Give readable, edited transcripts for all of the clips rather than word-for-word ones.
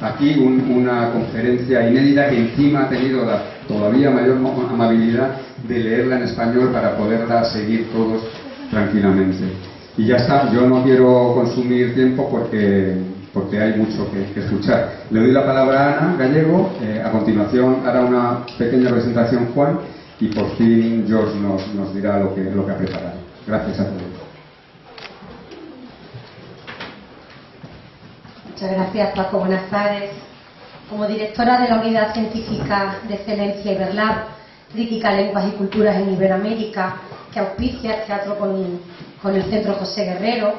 aquí una conferencia inédita que encima ha tenido la todavía mayor amabilidad de leerla en español para poderla seguir todos tranquilamente. Y ya está, yo no quiero consumir tiempo porque hay mucho que escuchar. Le doy la palabra a Ana Gallego, a continuación hará una pequeña presentación Juan y por fin George nos dirá lo que ha preparado. Gracias a todos. Muchas gracias, Paco. Buenas tardes. Como directora de la Unidad Científica de Excelencia Iberlab, Crítica, Lenguas y Culturas en Iberoamérica, que auspicia el teatro con el Centro José Guerrero,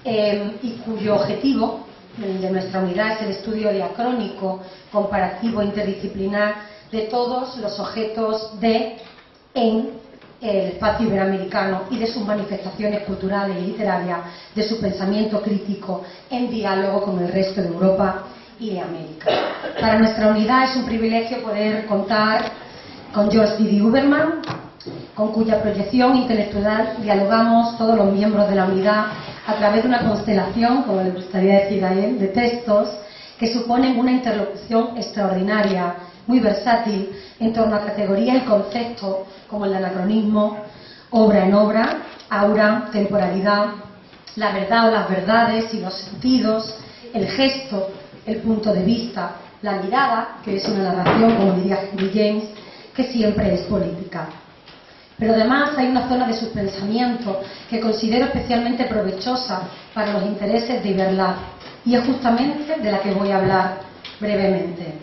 y cuyo objetivo de nuestra unidad es el estudio diacrónico, comparativo e interdisciplinar de todos los objetos en el espacio iberoamericano y de sus manifestaciones culturales y literarias, de su pensamiento crítico en diálogo con el resto de Europa y de América. Para nuestra unidad es un privilegio poder contar con George D.D. Uberman, con cuya proyección intelectual dialogamos todos los miembros de la unidad a través de una constelación, como le gustaría decir a él, de textos que suponen una interlocución extraordinaria, muy versátil, en torno a categorías y conceptos como el anacronismo, obra en obra, aura, temporalidad, la verdad o las verdades y los sentidos, el gesto, el punto de vista, la mirada, que es una narración, como diría Henry James, que siempre es política. Pero además hay una zona de su pensamiento que considero especialmente provechosa para los intereses de Iberlab, y es justamente de la que voy a hablar brevemente.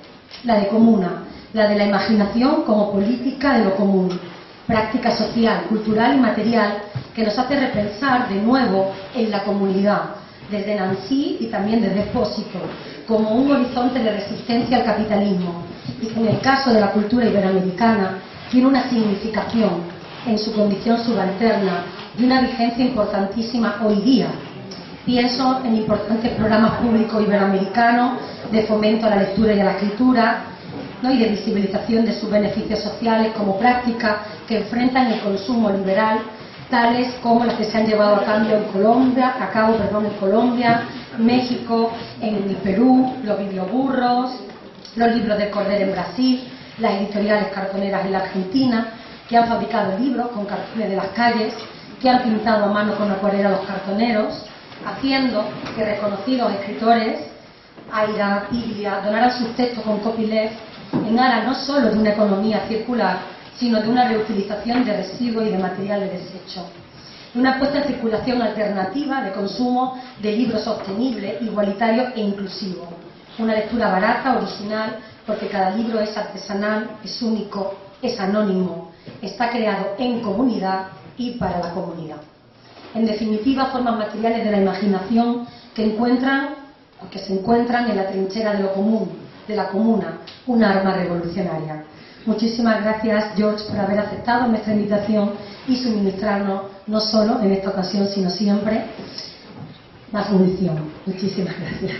La de comuna, la de la imaginación como política de lo común, práctica social, cultural y material que nos hace repensar de nuevo en la comunidad, desde Nancy y también desde Espósito, como un horizonte de resistencia al capitalismo, y que en el caso de la cultura iberoamericana tiene una significación en su condición subalterna y una vigencia importantísima hoy día. Pienso en importantes programas públicos iberoamericanos de fomento a la lectura y a la escritura, ¿no?, y de visibilización de sus beneficios sociales como prácticas que enfrentan el consumo liberal, tales como las que se han llevado a cabo en Colombia, México, en Perú, los biblioburros, los libros de Cordero en Brasil, las editoriales cartoneras en la Argentina, que han fabricado libros con carteles de las calles, que han pintado a mano con acuarela los cartoneros, haciendo que reconocidos escritores, Aira, Iglia, donaran sus textos con copyleft en aras no solo de una economía circular, sino de una reutilización de residuos y de material de desecho. Una puesta en circulación alternativa de consumo de libros sostenible, igualitario e inclusivo. Una lectura barata, original, porque cada libro es artesanal, es único, es anónimo, está creado en comunidad y para la comunidad. En definitiva, formas materiales de la imaginación que se encuentran en la trinchera de lo común, de la comuna, un arma revolucionaria. Muchísimas gracias, George, por haber aceptado nuestra invitación y suministrarnos, no solo en esta ocasión, sino siempre, más munición. Muchísimas gracias.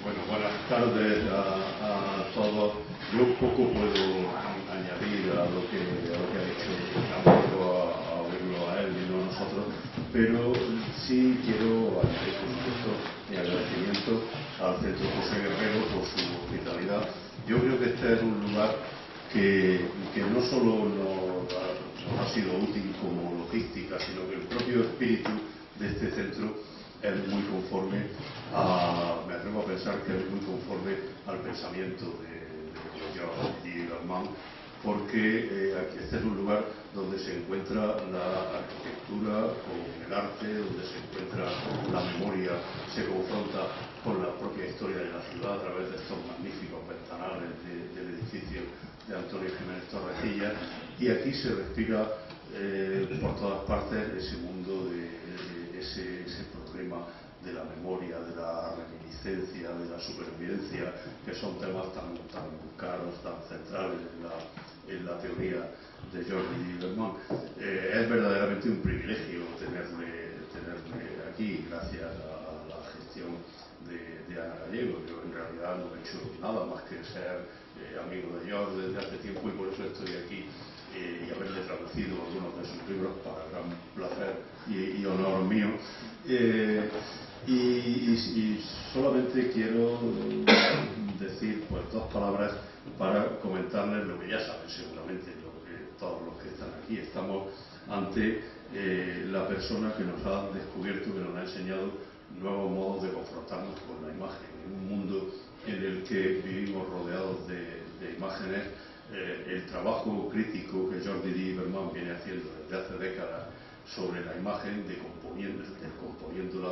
Buenas tardes a todos. Yo un poco puedo añadir a lo que ha dicho, a oírlo a él y no a nosotros, pero sí quiero añadir, por supuesto, mi agradecimiento al Centro José Guerrero por su hospitalidad. Yo creo que este es un lugar que no solo nos ha sido útil como logística, sino que el propio espíritu de este centro es muy conforme me atrevo a pensar que es muy conforme al pensamiento de George D. Uberman, porque este es un lugar donde se encuentra la arquitectura con el arte, donde se encuentra la memoria, se confronta con la propia historia de la ciudad a través de estos magníficos ventanales del edificio de Antonio Jiménez Torrecilla, y aquí se respira por todas partes ese mundo ese problema de la memoria, de la reminiscencia, de la supervivencia, que son temas tan caros, tan centrales en la teoría de George D. Uberman. Es verdaderamente un privilegio tenerle aquí, gracias a la gestión de Ana Gallego. Yo en realidad no he hecho nada más que ser amigo de George desde hace tiempo, y por eso estoy aquí y haberle traducido algunos de sus libros para gran placer y honor mío. Y solamente quiero decir pues 2 palabras para comentarles lo que ya saben seguramente todos los que están aquí. Estamos ante la persona que nos ha descubierto, que nos ha enseñado nuevos modos de confrontarnos con la imagen. En un mundo en el que vivimos rodeados de imágenes, el trabajo crítico que Jordi Lieberman viene haciendo desde hace décadas sobre la imagen, descomponiéndola,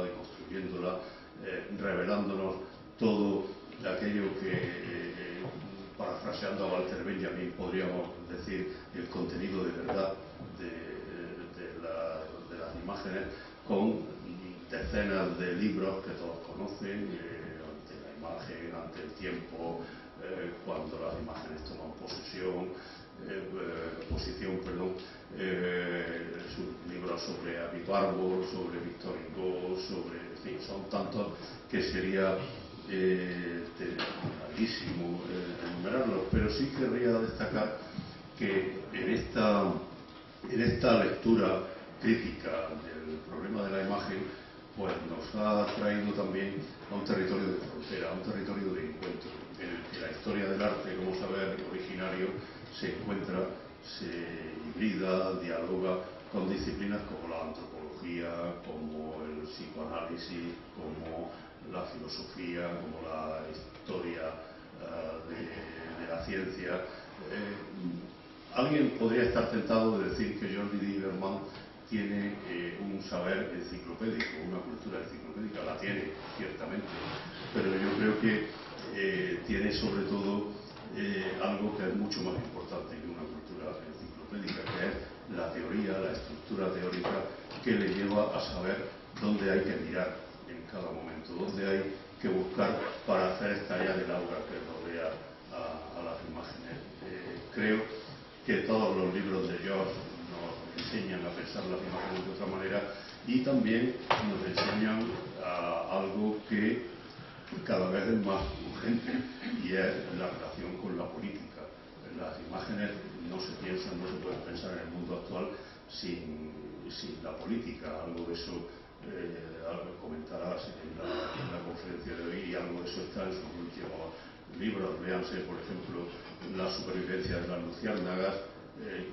deconstruyéndola, revelándonos todo aquello que, parafraseando a Walter Benjamin, podríamos decir el contenido de verdad de las imágenes, con decenas de libros que todos conocen, ante la imagen, ante el tiempo, cuando las imágenes toman posición, sus libros sobre Annie Barbour, sobre Victor Hugo, en fin, son tantos que sería larguísimo enumerarlos, pero sí querría destacar que en esta lectura crítica del problema de la imagen, pues nos ha traído también a un territorio de frontera, a un territorio de encuentro, en el que la historia del arte como saber originario se encuentra, se hibrida, dialoga con disciplinas como la antropología, como el psicoanálisis, como la filosofía, como la historia de la ciencia. Alguien podría estar tentado de decir que Jordi Lieberman tiene un saber enciclopédico, una cultura enciclopédica, la tiene, ciertamente, pero yo creo que tiene sobre todo algo que es mucho más importante que una cultura enciclopédica, que es la teoría, la estructura teórica que le lleva a saber dónde hay que mirar en cada momento, dónde hay que buscar para hacer estallar el aura que rodea a las imágenes. Creo que todos los libros de George nos enseñan a pensar las imágenes de otra manera y también nos enseñan algo que cada vez es más urgente, y es la relación con la política. Las imágenes no se pueden pensar en el mundo actual sin la política. Algo de eso comentarás en la conferencia de hoy, y algo de eso está en sus últimos libros. Léanse, por ejemplo, La supervivencia de las luciérnagas,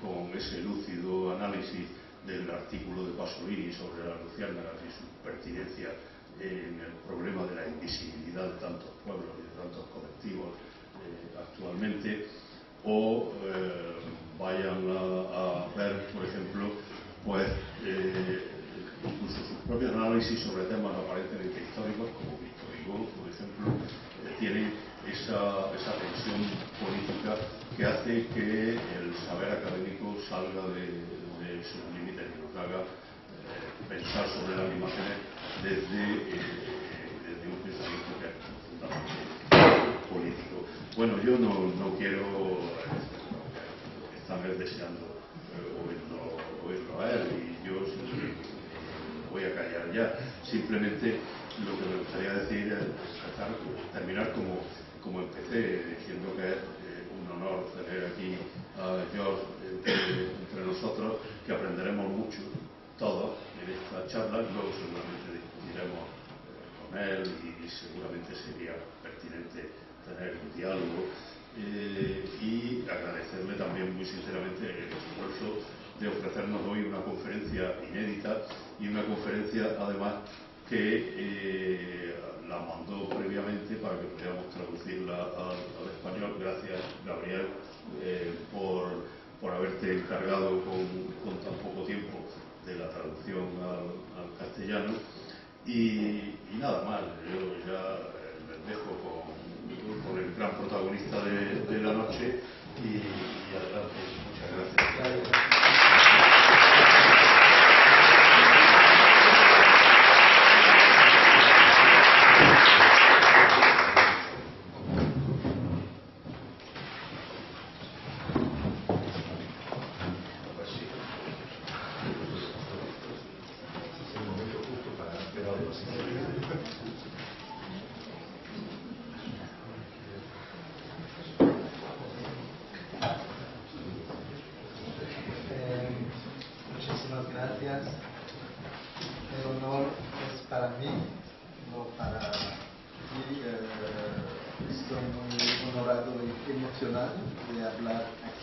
con ese lúcido análisis del artículo de Pasolini sobre las luciérnagas y su pertinencia en el problema de la invisibilidad de tantos pueblos y de tantos colectivos actualmente, o vayan a ver, por ejemplo, pues incluso sus propios análisis sobre temas aparentemente históricos, como Victor Hugo, por ejemplo, tienen esa tensión política que hace que el saber académico salga de sus límites y nos haga pensar sobre las imágenes desde un pensamiento que es profundamente político. Bueno, yo no quiero, están deseando oírlo a él, y yo voy a callar ya. Simplemente lo que me gustaría decir es terminar como empecé, diciendo que es un honor tener aquí a George entre nosotros, que aprenderemos mucho todos en esta charla. Luego seguramente discutiremos con él y seguramente sería pertinente tener un diálogo, y agradecerle también muy sinceramente el esfuerzo de ofrecernos hoy una conferencia inédita, y una conferencia además que la mandó previamente para que pudiéramos traducirla al español. Gracias, Gabriel, por haberte encargado con tan poco tiempo de la traducción al castellano. Y nada más, yo ya les dejo con el gran protagonista de la noche, y adelante. Muchas gracias.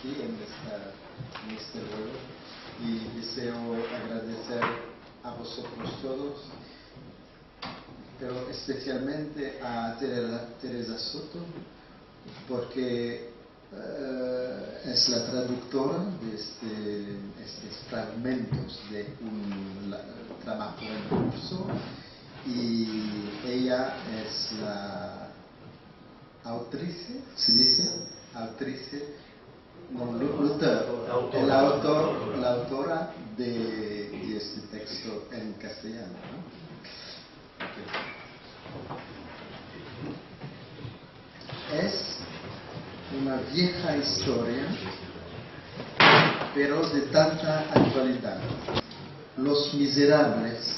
aquí en este vuelo, y deseo agradecer a vosotros todos, pero especialmente a Teresa Soto, porque es la traductora de estos fragmentos de un trabajo en curso, y ella es la autriz, ¿se dice? Autriz, no, la autora de este texto en castellano, ¿no? Okay. Es una vieja historia, pero de tanta actualidad. Los miserables,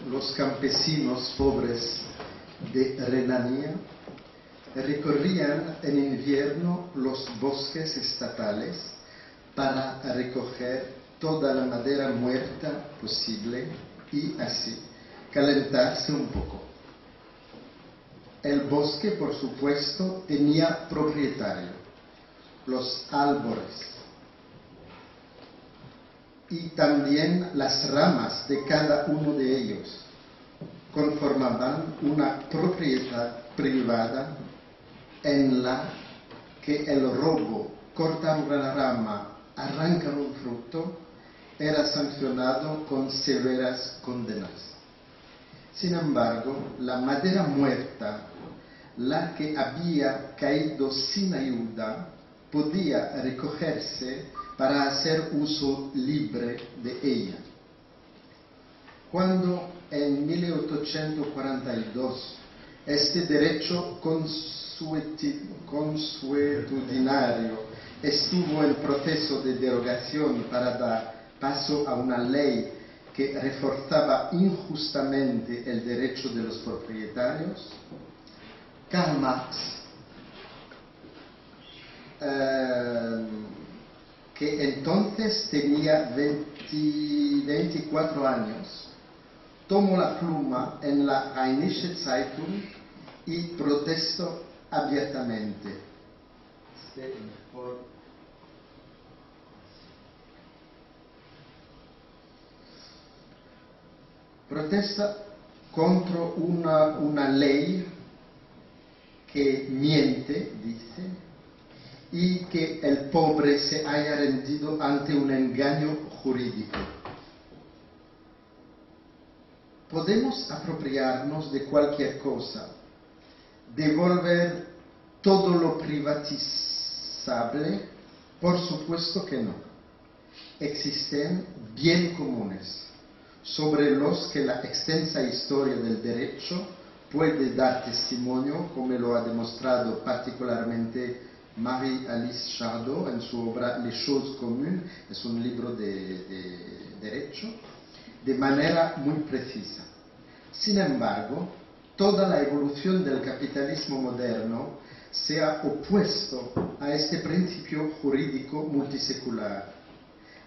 los campesinos pobres de Renania, recorrían en invierno los bosques estatales para recoger toda la madera muerta posible y así calentarse un poco. El bosque, por supuesto, tenía propietario, los árboles, y también las ramas de cada uno de ellos conformaban una propiedad privada en la que el robo, cortar una rama, arrancar un fruto, era sancionado con severas condenas. Sin embargo, la madera muerta, la que había caído sin ayuda, podía recogerse para hacer uso libre de ella. Cuando en 1842 este derecho consuetudinario estuvo en proceso de derogación para dar paso a una ley que reforzaba injustamente el derecho de los propietarios, Karl Marx, que entonces tenía 24 años, tomó la pluma en la Rheinische Zeitung y protestó abiertamente. Protesta contra una ley que miente, dice, y que el pobre se haya rendido ante un engaño jurídico. ¿Podemos apropiarnos de cualquier cosa? ¿Devolver todo lo privatizable? Por supuesto que no. Existen bien comunes sobre los que la extensa historia del derecho puede dar testimonio, como lo ha demostrado particularmente Marie-Alice Chardot en su obra Les Choses Communes, es un libro de derecho, de manera muy precisa. Sin embargo, toda la evolución del capitalismo moderno se ha opuesto a este principio jurídico multisecular.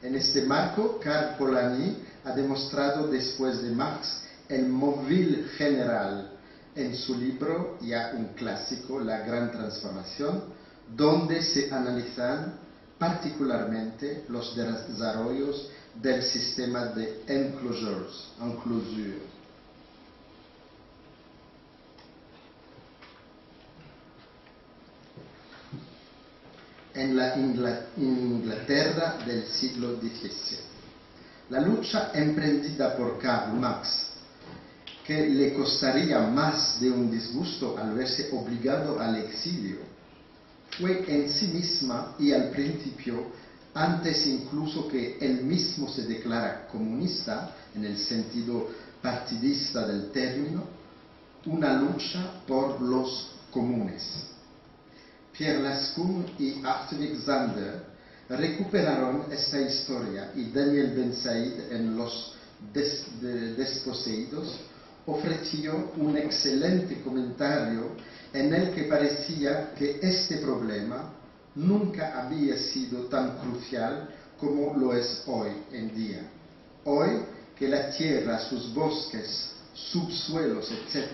En este marco, Karl Polanyi ha demostrado después de Marx el móvil general en su libro, ya un clásico, La Gran Transformación, donde se analizan particularmente los desarrollos del sistema de enclosure. En la Inglaterra del siglo XVII. La lucha emprendida por Karl Marx, que le costaría más de un disgusto al verse obligado al exilio, fue en sí misma y al principio, antes incluso que él mismo se declara comunista, en el sentido partidista del término, una lucha por los comunes. Pierre Lascum y Hartwig Zander recuperaron esta historia, y Daniel Ben Said en Los Desposeídos ofreció un excelente comentario en el que parecía que este problema nunca había sido tan crucial como lo es hoy en día. Hoy que la tierra, sus bosques, subsuelos, etc.,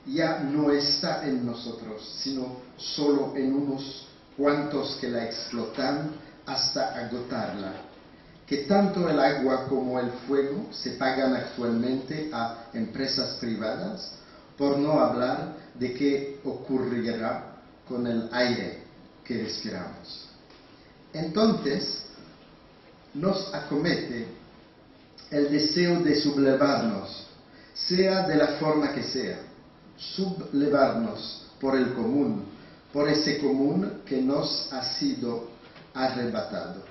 ya no está en nosotros, sino solo en unos cuantos que la explotan hasta agotarla, que tanto el agua como el fuego se pagan actualmente a empresas privadas, por no hablar de qué ocurrirá con el aire que respiramos. Entonces, nos acomete el deseo de sublevarnos, sea de la forma que sea, sublevarnos por el común, por ese común que nos ha sido arrebatado.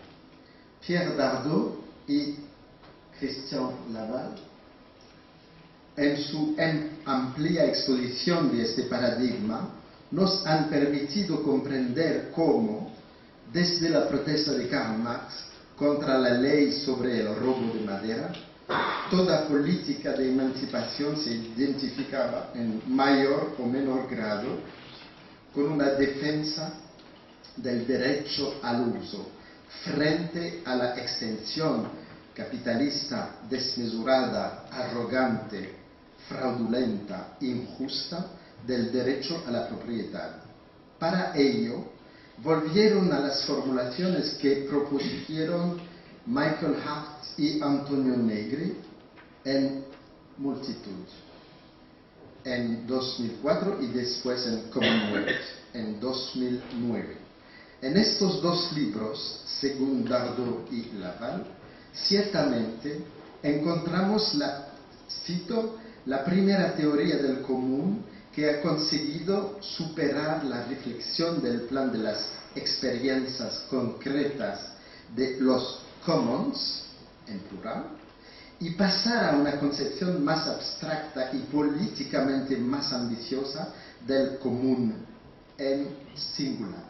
Pierre Dardot y Christian Laval, en su amplia exposición de este paradigma, nos han permitido comprender cómo, desde la protesta de Karl Marx contra la ley sobre el robo de madera, toda política de emancipación se identificaba en mayor o menor grado con una defensa del derecho al uso frente a la extensión capitalista desmesurada, arrogante, fraudulenta, injusta del derecho a la propiedad. Para ello, volvieron a las formulaciones que propusieron Michael Hart y Antonio Negri en Multitud, en 2004 y después en Commonwealth, en 2009. En estos dos libros, según Dardot y Laval, ciertamente encontramos cito, la primera teoría del común que ha conseguido superar la reflexión del plan de las experiencias concretas de los commons, en plural, y pasar a una concepción más abstracta y políticamente más ambiciosa del común, en singular.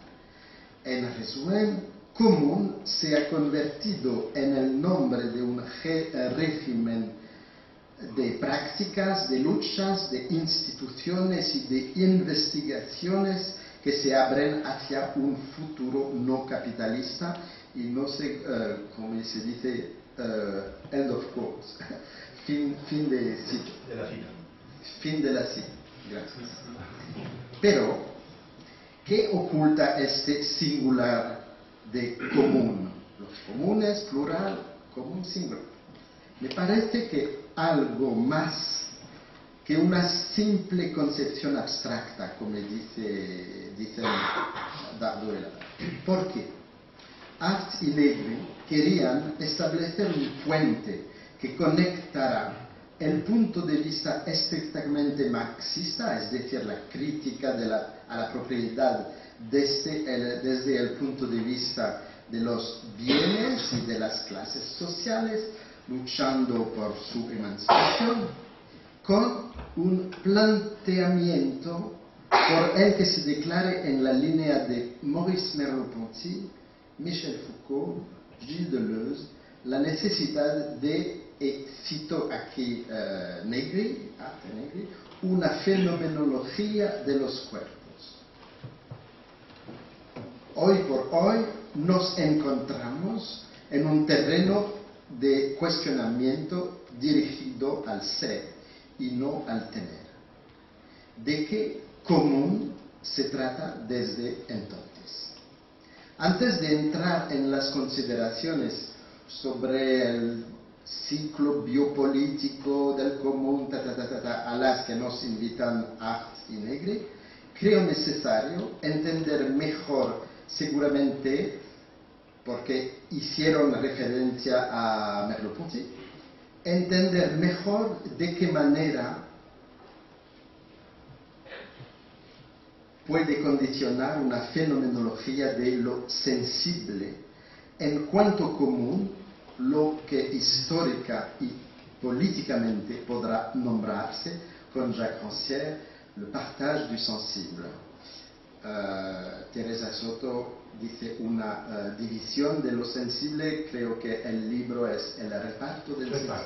En resumen, común se ha convertido en el nombre de un régimen de prácticas, de luchas, de instituciones y de investigaciones que se abren hacia un futuro no capitalista y no sé cómo se dice, end of quotes, fin de cita. Fin de la cita. Gracias. Pero, ¿qué oculta este singular de común? Los comunes, plural, común, singular. Me parece que algo más que una simple concepción abstracta, como dicen Dardot. ¿Por qué? Hart y Negri querían establecer un puente que conectara el punto de vista estrictamente marxista, es decir, la crítica a la propiedad desde el punto de vista de los bienes y de las clases sociales, luchando por su emancipación, con un planteamiento por el que se declare en la línea de Maurice Merleau-Ponty, Michel Foucault, Gilles Deleuze, la necesidad de, y cito aquí Negri, una fenomenología de los cuerpos. Hoy por hoy nos encontramos en un terreno de cuestionamiento dirigido al ser y no al tener. ¿De qué común se trata desde entonces? Antes de entrar en las consideraciones sobre el ciclo biopolítico del común, a las que nos invitan Hart y Negri, creo necesario entender mejor, seguramente porque hicieron referencia a Merleau-Ponty, entender mejor de qué manera puede condicionar una fenomenología de lo sensible en cuanto común, lo que histórica y políticamente podrá nombrarse con Jacques Rancière le partage du sensible. Teresa Soto dice una división de lo sensible, creo que el libro es el reparto del sensible,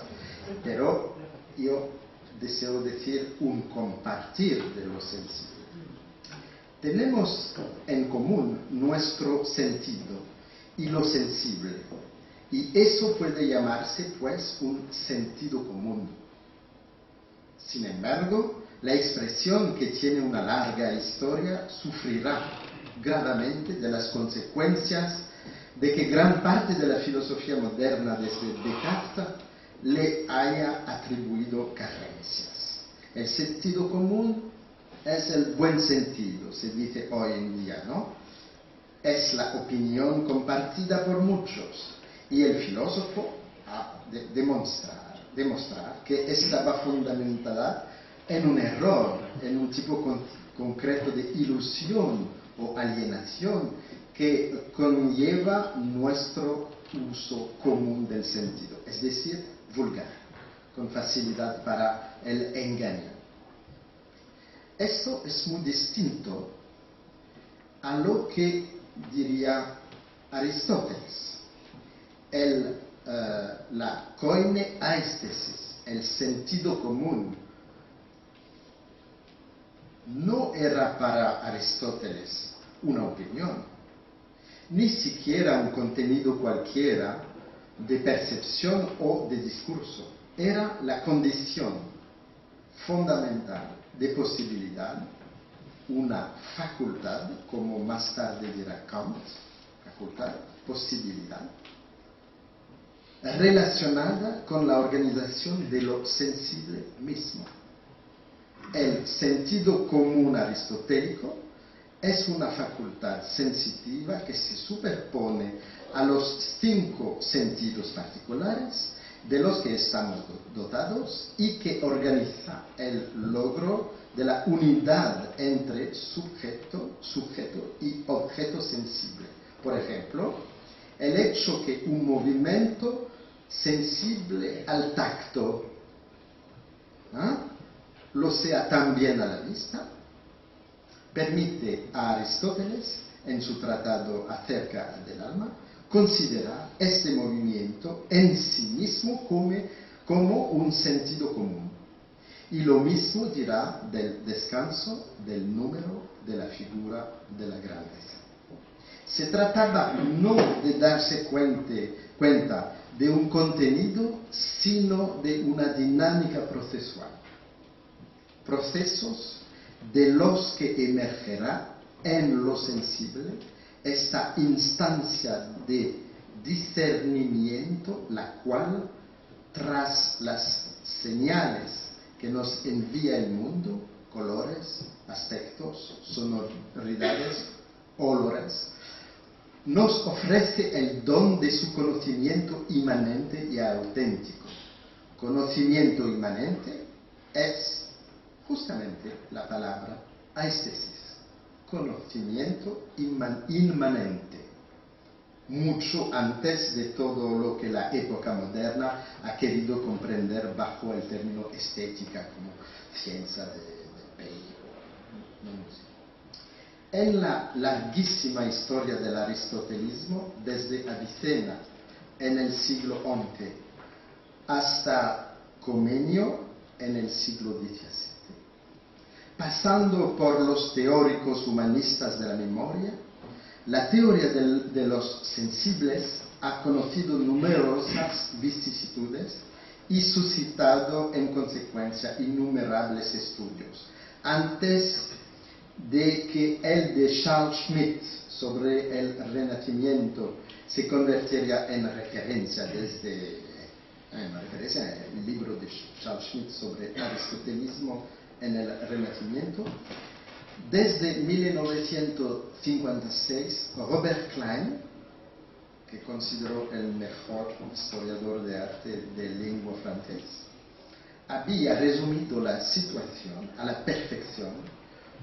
pero yo deseo decir un compartir de lo sensible. Tenemos en común nuestro sentido y lo sensible, y eso puede llamarse pues un sentido común. Sin embargo, la expresión, que tiene una larga historia, sufrirá gravemente de las consecuencias de que gran parte de la filosofía moderna desde Descartes le haya atribuido carencias. El sentido común es el buen sentido, se dice hoy en día, ¿no? Es la opinión compartida por muchos y el filósofo ha de demostrar que estaba fundamentada en un error, en un tipo concreto de ilusión o alienación que conlleva nuestro uso común del sentido, es decir, vulgar, con facilidad para el engaño. Esto es muy distinto a lo que diría Aristóteles. La koine aistesis, el sentido común, no era para Aristóteles una opinión, ni siquiera un contenido cualquiera de percepción o de discurso. Era la condición fundamental de posibilidad, una facultad, como más tarde dirá Kant, facultad, posibilidad, relacionada con la organización de lo sensible mismo. El sentido común aristotélico es una facultad sensitiva que se superpone a los 5 sentidos particulares de los que estamos dotados y que organiza el logro de la unidad entre sujeto y objeto sensible. Por ejemplo, el hecho que un movimiento sensible al tacto lo sea también a la vista, permite a Aristóteles, en su tratado acerca del alma, considerar este movimiento en sí mismo como un sentido común. Y lo mismo dirá del descanso, del número, de la figura, de la grandeza. Se trataba no de darse cuenta de un contenido, sino de una dinámica procesual. Procesos de los que emergerá en lo sensible esta instancia de discernimiento, la cual, tras las señales que nos envía el mundo, colores, aspectos, sonoridades, olores, nos ofrece el don de su conocimiento inmanente y auténtico. Conocimiento inmanente es justamente la palabra aistesis, conocimiento inmanente, mucho antes de todo lo que la época moderna ha querido comprender bajo el término estética como ciencia del bello. En la larguísima historia del aristotelismo, desde Avicena en el siglo XI hasta Comenio en el siglo XVII, pasando por los teóricos humanistas de la memoria, la teoría de los sensibles ha conocido numerosas vicisitudes y suscitado en consecuencia innumerables estudios. Antes de que el de Charles Schmitt sobre el Renacimiento se convirtiera en referencia en el libro de Charles Schmitt sobre aristotelismo en el Renacimiento, desde 1956, Robert Klein, que consideró el mejor historiador de arte de lengua francés, había resumido la situación a la perfección,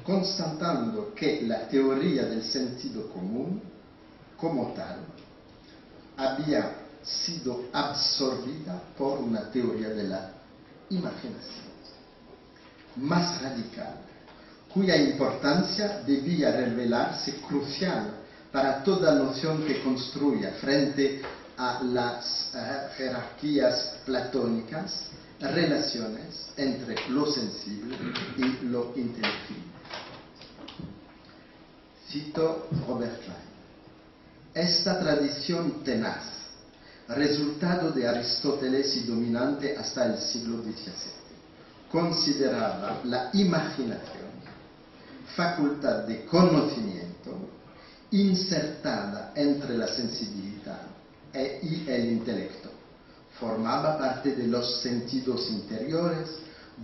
constatando que la teoría del sentido común, como tal, había sido absorbida por una teoría de la imaginación más radical, cuya importancia debía revelarse crucial para toda noción que construya frente a las jerarquías platónicas relaciones entre lo sensible y lo inteligible. Cito Robert Klein: esta tradición tenaz, resultado de Aristóteles y dominante hasta el siglo XVII, consideraba la imaginación facultad de conocimiento insertada entre la sensibilidad y el intelecto. Formaba parte de los sentidos interiores,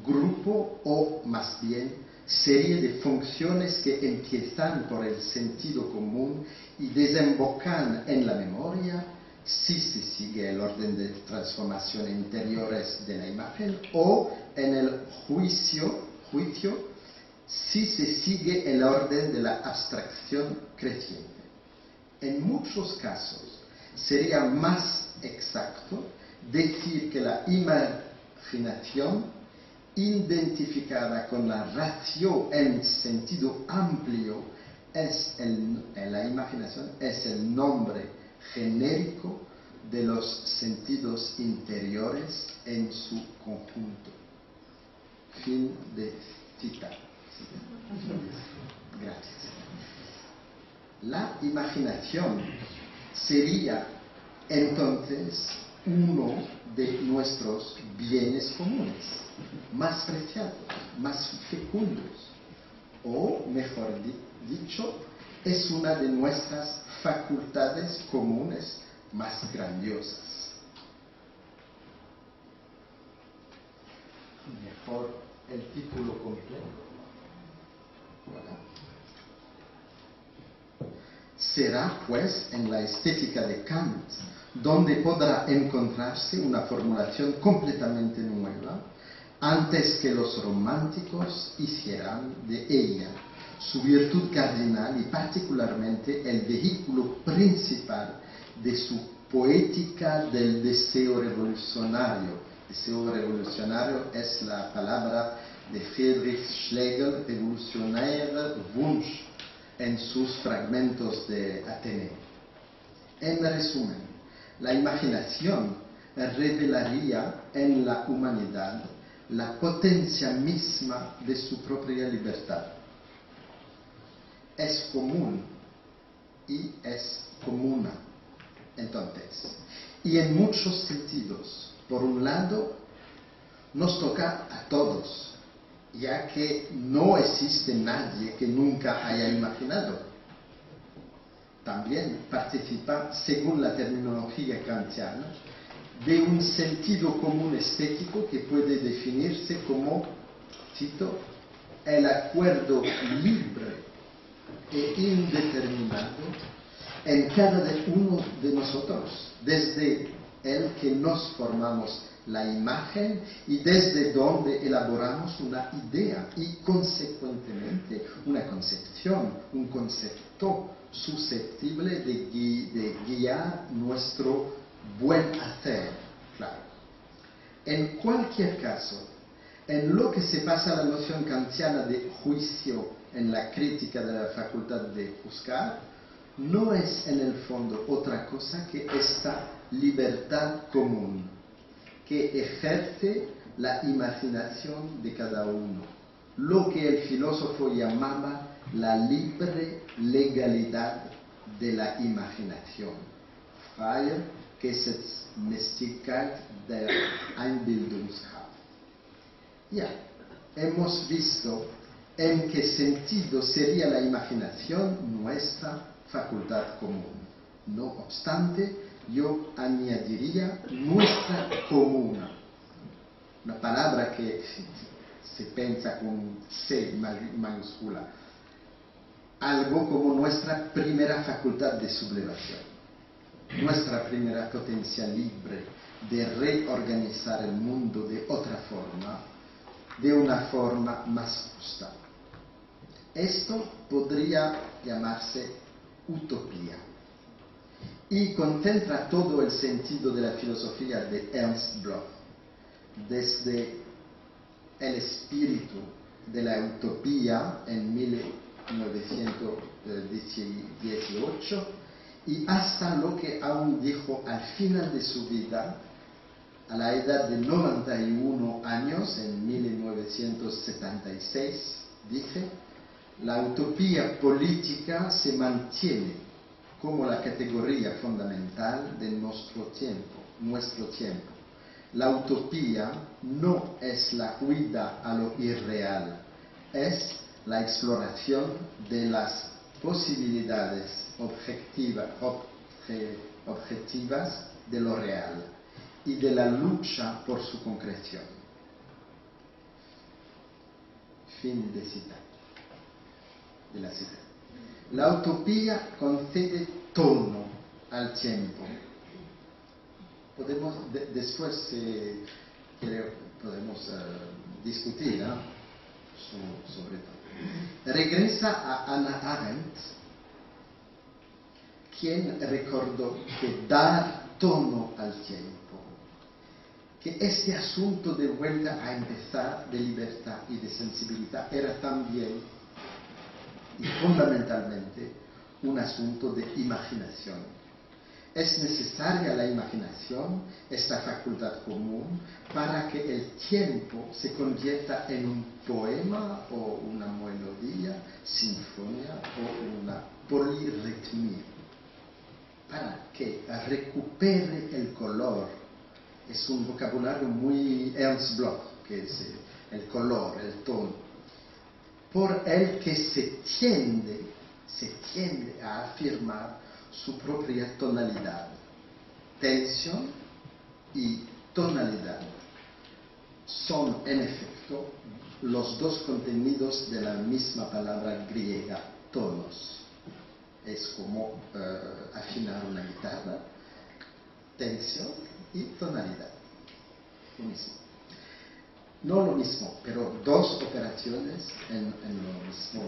grupo o más bien serie de funciones que empiezan por el sentido común y desembocan en la memoria si se sigue el orden de transformación interiores de la imagen, o en el juicio si se sigue el orden de la abstracción creciente. En muchos casos sería más exacto decir que la imaginación, identificada con la ratio en sentido amplio, la imaginación es el nombre genérico de los sentidos interiores en su conjunto. Fin de cita. Gracias. La imaginación sería entonces uno de nuestros bienes comunes, más preciados, más fecundos, o mejor dicho, es una de nuestras facultades comunes más grandiosas. Mejor el título completo. Voilà. Será pues en la estética de Kant donde podrá encontrarse una formulación completamente nueva antes que los románticos hicieran de ella su virtud cardinal y particularmente el vehículo principal de su poética del deseo revolucionario. Deseo revolucionario es la palabra de Friedrich Schlegel, revolutionärer Wunsch, en sus fragmentos de Ateneo. En resumen, la imaginación revelaría en la humanidad la potencia misma de su propia libertad. Es común y es comuna, entonces. Y en muchos sentidos, por un lado, nos toca a todos, ya que no existe nadie que nunca haya imaginado. También participa, según la terminología kantiana, de un sentido común estético que puede definirse como, cito, el acuerdo libre e indeterminado en cada uno de nosotros, desde el que nos formamos la imagen y desde donde elaboramos una idea y consecuentemente una concepción, un concepto susceptible de guiar nuestro buen hacer, claro. En cualquier caso, en lo que se pasa a la noción kantiana de juicio en la crítica de la facultad de juzgar, no es en el fondo otra cosa que esta libertad común que ejerce la imaginación de cada uno, lo que el filósofo llamaba la libre legalidad de la imaginación, freie Gesetzmäßigkeit der Einbildungskraft. Ya, hemos visto en qué sentido sería la imaginación nuestra facultad común. No obstante, yo añadiría nuestra comuna, una palabra que se piensa con C mayúscula, algo como nuestra primera facultad de sublevación, nuestra primera potencia libre de reorganizar el mundo de otra forma, de una forma más justa. Esto podría llamarse utopía y concentra todo el sentido de la filosofía de Ernst Bloch, desde el espíritu de la utopía en 1918 y hasta lo que aún dijo al final de su vida, a la edad de 91 años, en 1976, dice: la utopía política se mantiene como la categoría fundamental de nuestro tiempo. La utopía no es la huida a lo irreal, es la exploración de las posibilidades objetivas de lo real y de la lucha por su concreción. Fin de cita. De la cita. La utopía concede tono al tiempo. Podemos, después, podemos discutir sobre todo. Regresa a Hannah Arendt, quien recordó que dar tono al tiempo, que este asunto de vuelta a empezar de libertad y de sensibilidad era también y fundamentalmente un asunto de imaginación. Es necesaria la imaginación, esta facultad común, para que el tiempo se convierta en un poema o una melodía, sinfonía o una polirritmia, para que recupere el color. Es un vocabulario muy Ernst Bloch, que es el color, el tono, por el que se tiende a afirmar su propia tonalidad. Tensión y tonalidad son, en efecto, los dos contenidos de la misma palabra griega, tonos. Es como afinar una guitarra, tensión y tonalidad. Lo mismo. No lo mismo, pero dos operaciones en lo mismo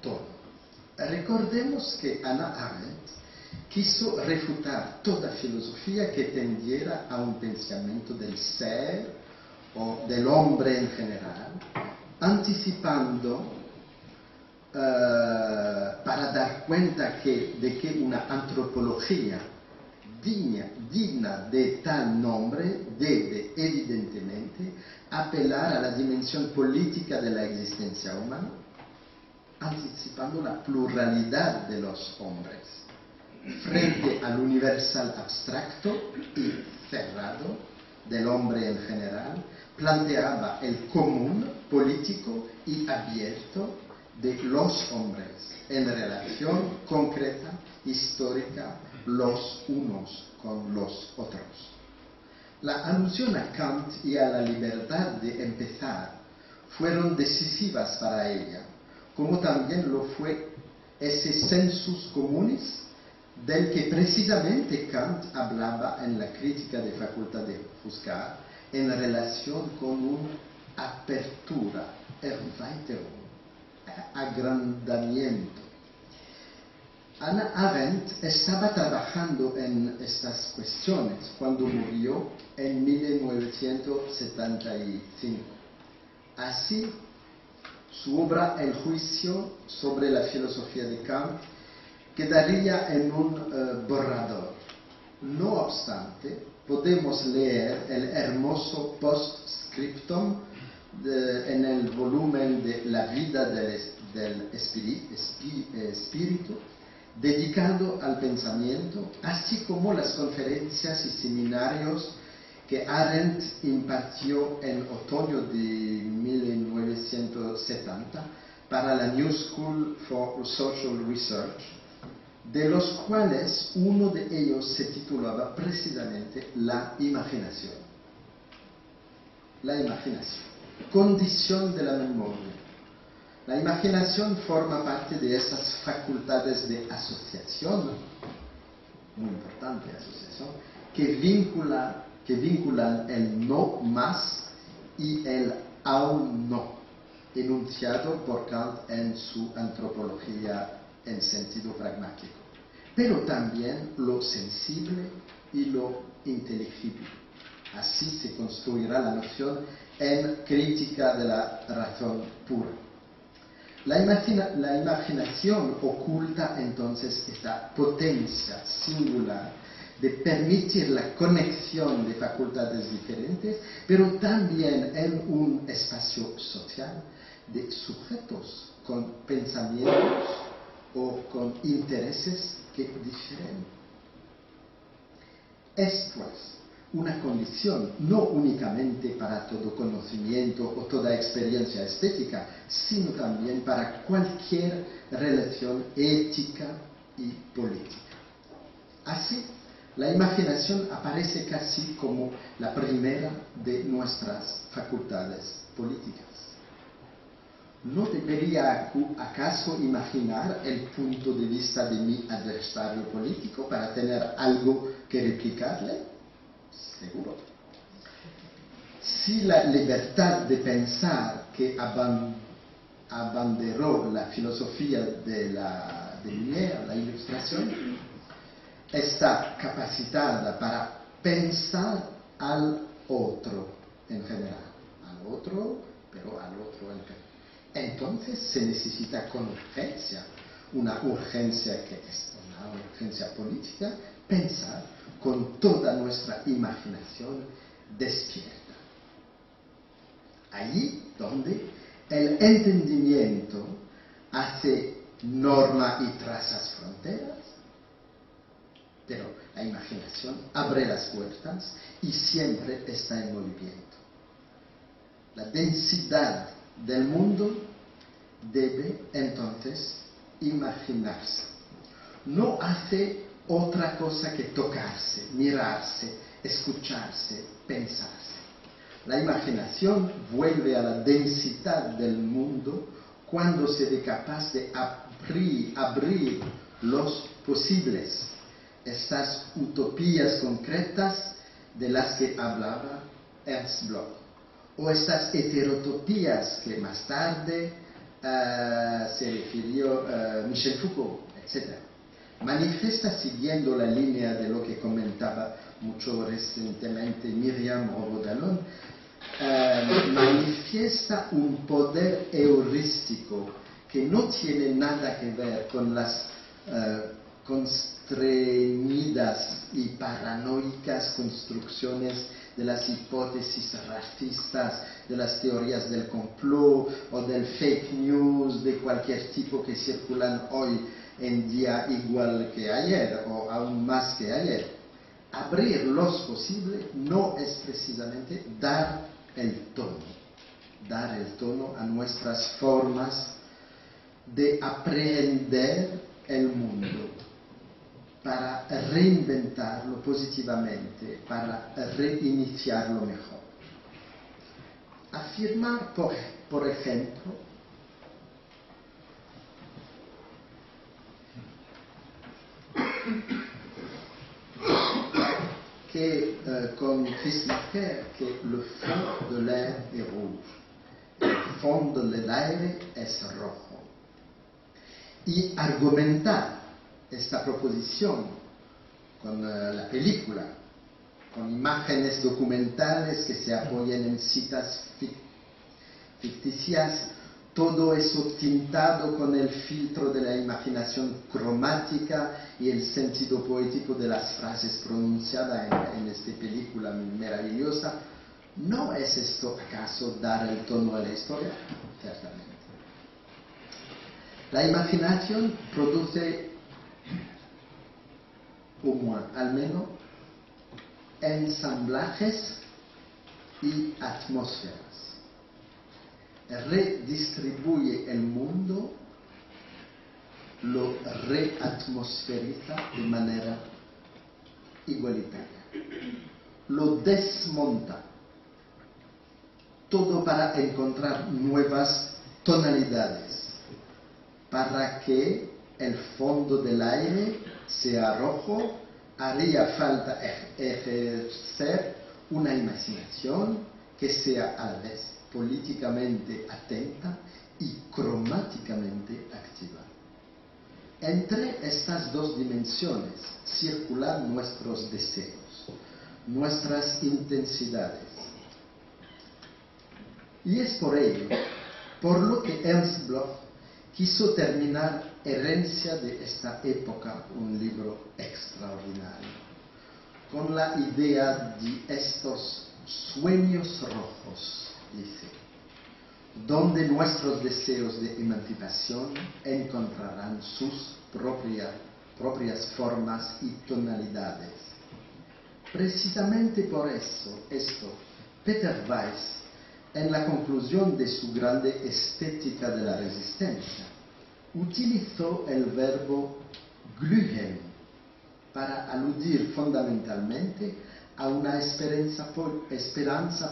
tono. Recordemos que Hannah Arendt quiso refutar toda filosofía que tendiera a un pensamiento del ser o del hombre en general, anticipando para dar cuenta de que una antropología digna de tal nombre debe evidentemente apelar a la dimensión política de la existencia humana, anticipando la pluralidad de los hombres frente al universal abstracto y cerrado del hombre en general. Planteaba el común político y abierto de los hombres en relación concreta, histórica, los unos con los otros. La alusión a Kant y a la libertad de empezar fueron decisivas para ella, como también lo fue ese sensus communis del que precisamente Kant hablaba en la crítica de facultad de juzgar en relación con una apertura, Erweiterung, agrandamiento. Hannah Arendt estaba trabajando en estas cuestiones cuando murió en 1975. Así, su obra El juicio sobre la filosofía de Kant quedaría en un borrador. No obstante, podemos leer el hermoso postscriptum en el volumen de La vida del espíritu, dedicado al pensamiento, así como las conferencias y seminarios que Arendt impartió en otoño de 1970 para la New School for Social Research, de los cuales uno de ellos se titulaba precisamente La imaginación. La imaginación, condición de la memoria. La imaginación forma parte de esas facultades de asociación, muy importante asociación, que vinculan el no más y el aún no, enunciado por Kant en su antropología en sentido pragmático, pero también lo sensible y lo inteligible. Así se construirá la noción en Crítica de la razón pura. La imaginación oculta entonces esta potencia singular de permitir la conexión de facultades diferentes, pero también en un espacio social de sujetos con pensamientos o con intereses que difieren. Es pues una condición, no únicamente para todo conocimiento o toda experiencia estética, sino también para cualquier relación ética y política. Así, la imaginación aparece casi como la primera de nuestras facultades políticas. ¿No debería acaso imaginar el punto de vista de mi adversario político para tener algo que replicarle? Seguro. Si la libertad de pensar que abanderó la filosofía de Lumière, la Ilustración, está capacitada para pensar al otro en general, al otro, pero al otro en general. Entonces se necesita con urgencia, una urgencia que es una urgencia política, pensar con toda nuestra imaginación despierta. Allí donde el entendimiento hace norma y traza fronteras, pero la imaginación abre las puertas y siempre está en movimiento. La densidad del mundo debe entonces imaginarse. No hace otra cosa que tocarse, mirarse, escucharse, pensarse. La imaginación vuelve a la densidad del mundo cuando se ve capaz de abrir los posibles, estas utopías concretas de las que hablaba Ernst Bloch, o estas heterotopías que más tarde se refirió Michel Foucault, etc. Manifiesta, siguiendo la línea de lo que comentaba mucho recientemente Miriam Robodalón, manifiesta un poder heurístico que no tiene nada que ver con las constreñidas y paranoicas construcciones de las hipótesis racistas, de las teorías del complot o del fake news de cualquier tipo que circulan hoy en día igual que ayer o aún más que ayer. Abrir los posibles no es precisamente dar el tono a nuestras formas de aprehender el mundo, para reinventarlo positivamente, para reiniciarlo mejor. Afirmar, por ejemplo, que con Christopher, que le fond de l'air est rouge, el fondo del aire es rojo, y argumentar esta proposición con la película, con imágenes documentales que se apoyan en citas ficticias, todo eso tintado con el filtro de la imaginación cromática y el sentido poético de las frases pronunciadas en esta película maravillosa. ¿No es esto acaso dar el tono a la historia? Ciertamente. La imaginación produce, al menos, ensamblajes y atmósferas. Redistribuye el mundo, lo reatmosferiza de manera igualitaria. Lo desmonta, todo para encontrar nuevas tonalidades, para que el fondo del aire sea rojo. Haría falta ejercer una imaginación que sea a la vez políticamente atenta y cromáticamente activa. Entre estas dos dimensiones circulan nuestros deseos, nuestras intensidades. Y es por ello, por lo que Ernst Bloch quiso terminar Herencia de esta época, un libro extraordinario, con la idea de estos sueños rojos, dice, donde nuestros deseos de emancipación encontrarán sus propias formas y tonalidades. Precisamente por esto, Peter Weiss, en la conclusión de su grande Estética de la Resistencia, utilizó el verbo glühen para aludir fundamentalmente a una esperanza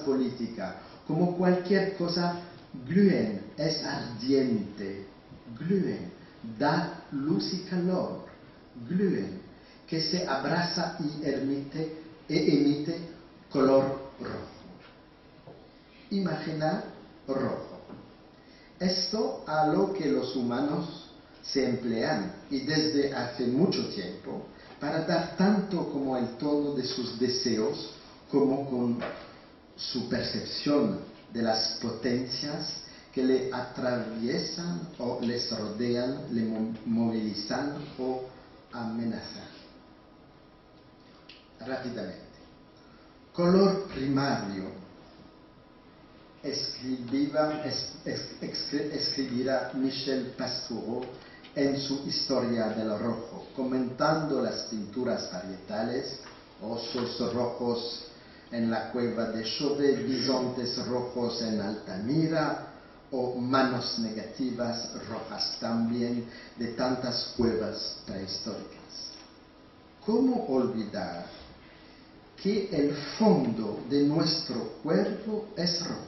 política. Como cualquier cosa, glühen es ardiente, glühen da luz y calor, glühen que se abraza y emite color rojo. Imaginar rojo. Esto a lo que los humanos se emplean, y desde hace mucho tiempo, para dar tanto como el tono de sus deseos, como con su percepción de las potencias que le atraviesan o les rodean, le movilizan o amenazan. Rápidamente. Color primario. Escribirá Michel Pastoureau en su Historia del Rojo, comentando las pinturas varietales, osos rojos en la cueva de Chauvet, bisontes rojos en Altamira, o manos negativas rojas también de tantas cuevas prehistóricas. ¿Cómo olvidar que el fondo de nuestro cuerpo es rojo?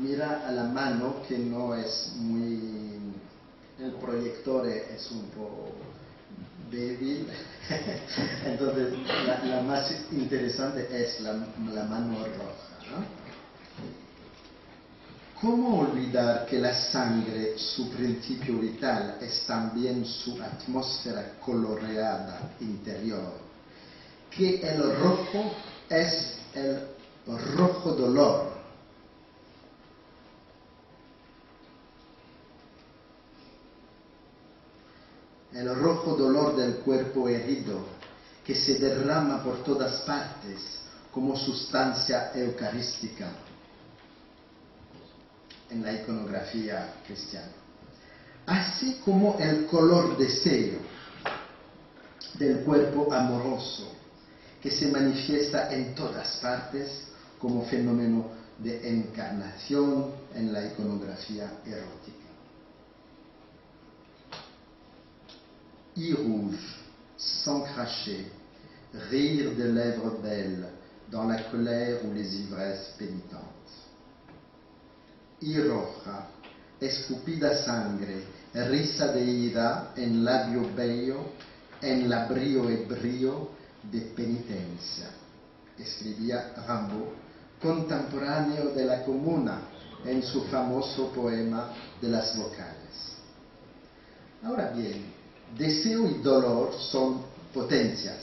Mira a la mano, que no es muy... el proyector es un poco débil, entonces la más interesante es la mano roja, ¿no? ¿Cómo olvidar que la sangre, su principio vital, es también su atmósfera coloreada interior? Que el rojo es el rojo dolor. El rojo dolor del cuerpo herido, que se derrama por todas partes como sustancia eucarística en la iconografía cristiana. Así como el color deseo del cuerpo amoroso, que se manifiesta en todas partes como fenómeno de encarnación en la iconografía erótica. Y rouge, sans cracher, rire de lèvres belles dans la colère ou les ivresses pénitentes. Y roja, escupida sangre, risa de ira en labio bello, en labrio ebrio de penitencia, escribía Rimbaud, contemporáneo de la Comuna, en su famoso poema de las vocales. Ahora bien, deseo y dolor son potencias,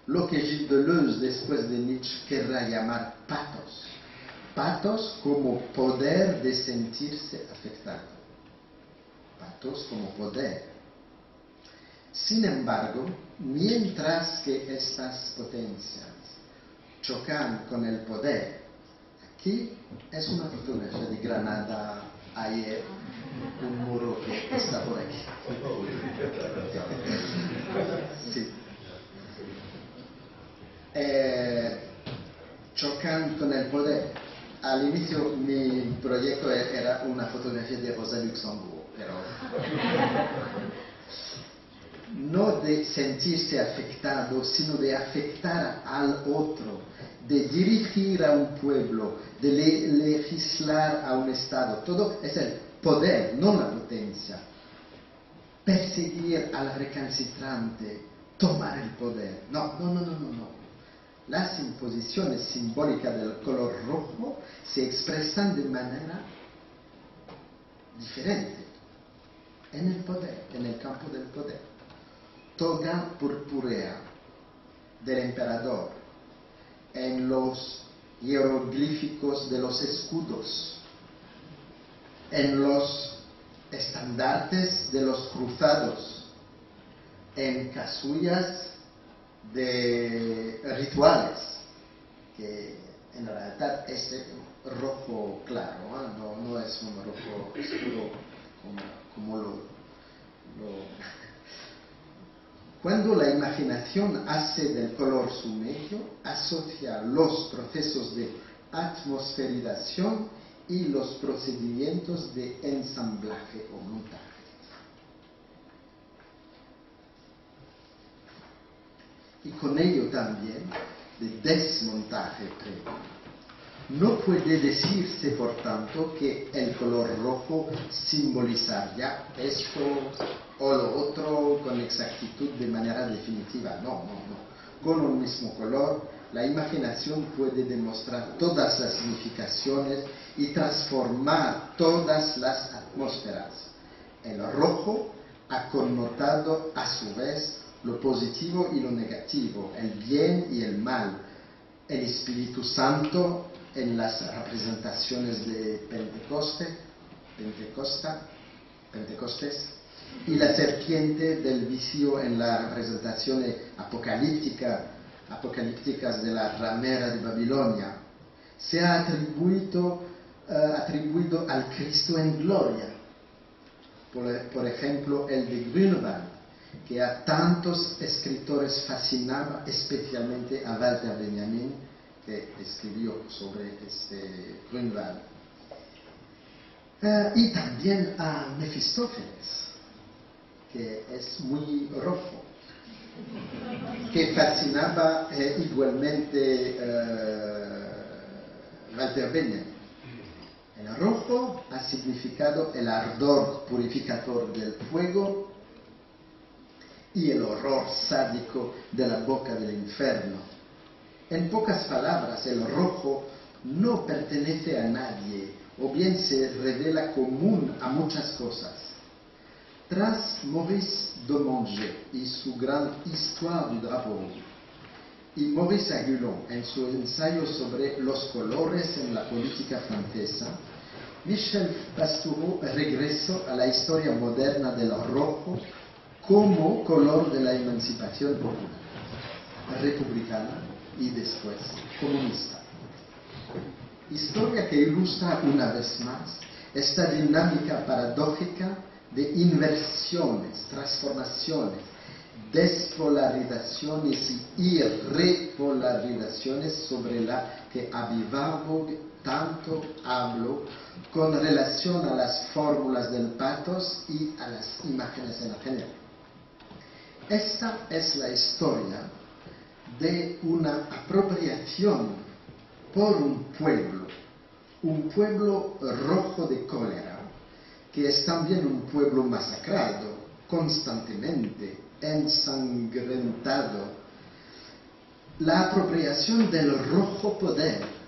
lo que Gilles Deleuze después de Nietzsche querrá llamar patos. Patos como poder de sentirse afectado. Patos como poder. Sin embargo, mientras que estas potencias chocan con el poder, aquí es una fotografía de Granada ayer, un muro que está por aquí. Sí. Chocan con el poder. Al inicio mi proyecto era una fotografía de Rosa Luxemburg, pero no de sentirse afectado, sino de afectar al otro, de dirigir a un pueblo, de legislar a un Estado. Todo es el poder, no la potencia. Perseguir al recalcitrante, tomar el poder. No. Las imposiciones simbólicas del color rojo se expresan de manera diferente en el poder, en el campo del poder. Toga purpúrea del emperador, en los jeroglíficos de los escudos, en los estandartes de los cruzados, en casullas de rituales, que en realidad es rojo claro, no es un rojo oscuro como lo Cuando la imaginación hace del color su medio, asocia los procesos de atmosferización y los procedimientos de ensamblaje o montaje. Y con ello también de desmontaje previo. No puede decirse, por tanto, que el color rojo simbolizaría esto o lo otro con exactitud de manera definitiva. No. Con un mismo color, la imaginación puede demostrar todas las significaciones y transformar todas las atmósferas. El rojo ha connotado a su vez lo positivo y lo negativo, el bien y el mal, el Espíritu Santo en las representaciones de Pentecostés y la serpiente del vicio en las representaciones apocalípticas de la ramera de Babilonia. Se ha atribuido al Cristo en gloria. Por ejemplo, el de Grünewald, que a tantos escritores fascinaba, especialmente a Walter Benjamin, que escribió sobre Grünewald. Y también a Mefistófeles, que es muy rojo, que fascinaba igualmente Walter Benjamin. El rojo ha significado el ardor purificador del fuego y el horror sádico de la boca del infierno. En pocas palabras, el rojo no pertenece a nadie, o bien se revela común a muchas cosas. Tras Maurice Dommonget y su gran Histoire du drapeau rouge, y Maurice Agulon en su ensayo sobre los colores en la política francesa, Michel Pastoureau regresó a la historia moderna del rojo como color de la emancipación popular, republicana y después comunista. Historia que ilustra una vez más esta dinámica paradójica de inversiones, transformaciones, despolarizaciones y repolarizaciones sobre la que Abivabo tanto habló con relación a las fórmulas del pathos y a las imágenes en general. Esta es la historia de una apropiación por un pueblo rojo de cólera, que es también un pueblo masacrado, constantemente ensangrentado. La apropiación del rojo poder,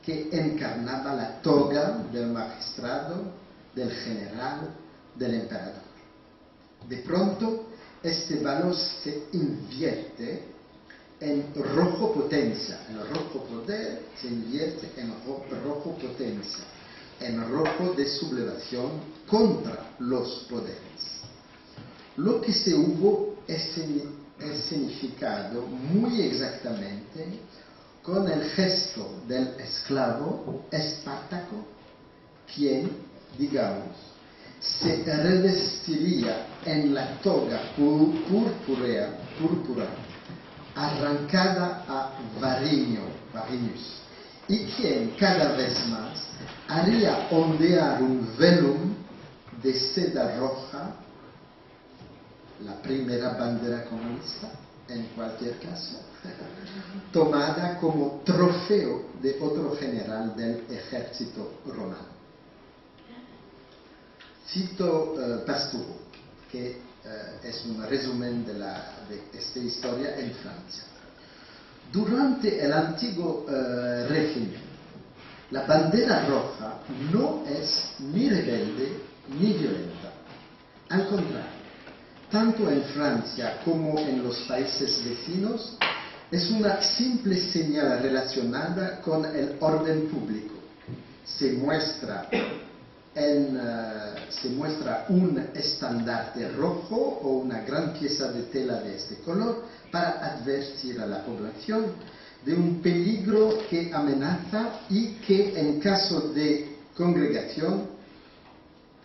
que encarnaba la toga del magistrado, del general, del emperador. De pronto, este valor se invierte en rojo potencia. El rojo poder se invierte en rojo potencia, en rojo de sublevación contra los poderes. Lo que se hubo es significado muy exactamente con el gesto del esclavo Espartaco, quien, digamos, se revestiría en la toga púrpura arrancada a Varinius, y quien cada vez más haría ondear un velum de seda roja, la primera bandera comunista, en cualquier caso, tomada como trofeo de otro general del ejército romano. Cito Pastoureau, que es un resumen de esta historia en Francia. Durante el antiguo régimen, la bandera roja no es ni rebelde ni violenta. Al contrario, tanto en Francia como en los países vecinos, es una simple señal relacionada con el orden público. Se muestra un estandarte rojo o una gran pieza de tela de este color para advertir a la población de un peligro que amenaza y que en caso de congregación,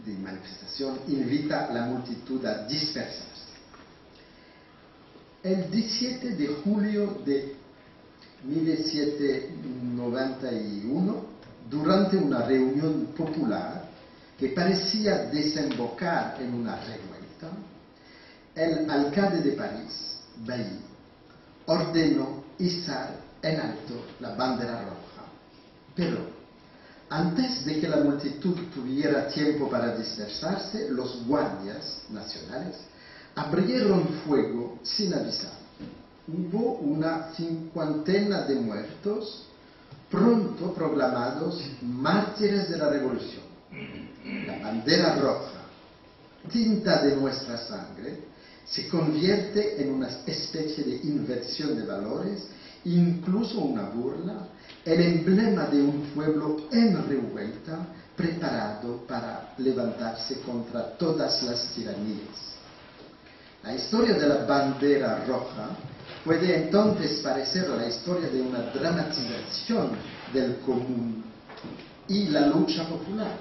de manifestación, invita a la multitud a dispersarse. El 17 de julio de 1791, durante una reunión popular que parecía desembocar en una revuelta, el alcalde de París, Bailly, ordenó izar en alto la bandera roja. Pero, antes de que la multitud tuviera tiempo para dispersarse, los guardias nacionales abrieron fuego sin avisar. Hubo una 50 de muertos, pronto proclamados mártires de la revolución. La bandera roja, tinta de nuestra sangre, se convierte en una especie de inversión de valores, incluso una burla, el emblema de un pueblo en revuelta, preparado para levantarse contra todas las tiranías. La historia de la bandera roja puede entonces parecer la historia de una dramatización del común y la lucha popular.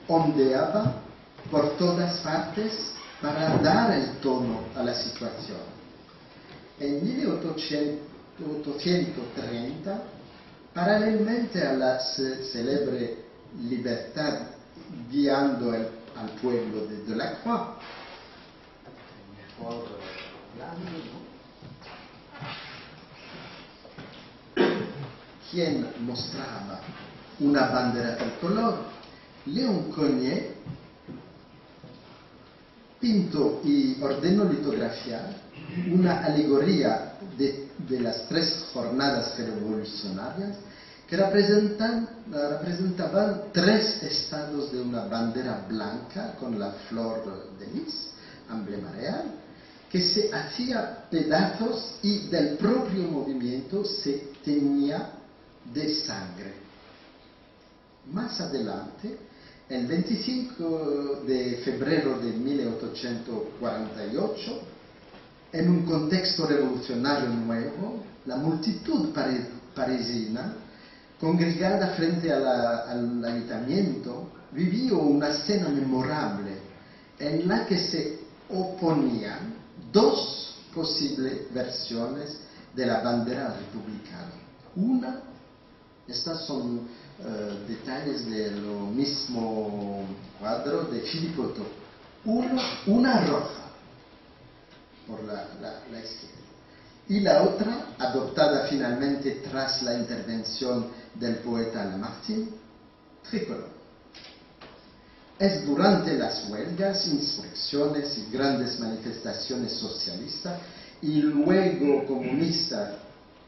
Ondeaba por todas partes para dar el tono a la situación. En 1830, paralelamente a la célebre libertad guiando al pueblo de Delacroix, quien mostraba una bandera tricolor, Léon Cogniet pintó y ordenó litografiar una alegoría de las 3 jornadas revolucionarias que representaban 3 estados de una bandera blanca con la flor de lis, emblema real, que se hacía pedazos y del propio movimiento se teñía de sangre. Más adelante, el 25 de febrero de 1848, en un contexto revolucionario nuevo, la multitud parisina, congregada frente al ayuntamiento, vivió una escena memorable en la que se oponían 2 posibles versiones de la bandera republicana. Estas son detalles del mismo cuadro de Philippotto. Una roja por la izquierda y la otra, adoptada finalmente tras la intervención del poeta Lamartine, tricolor. Es durante las huelgas, insurrecciones y grandes manifestaciones socialistas y luego comunistas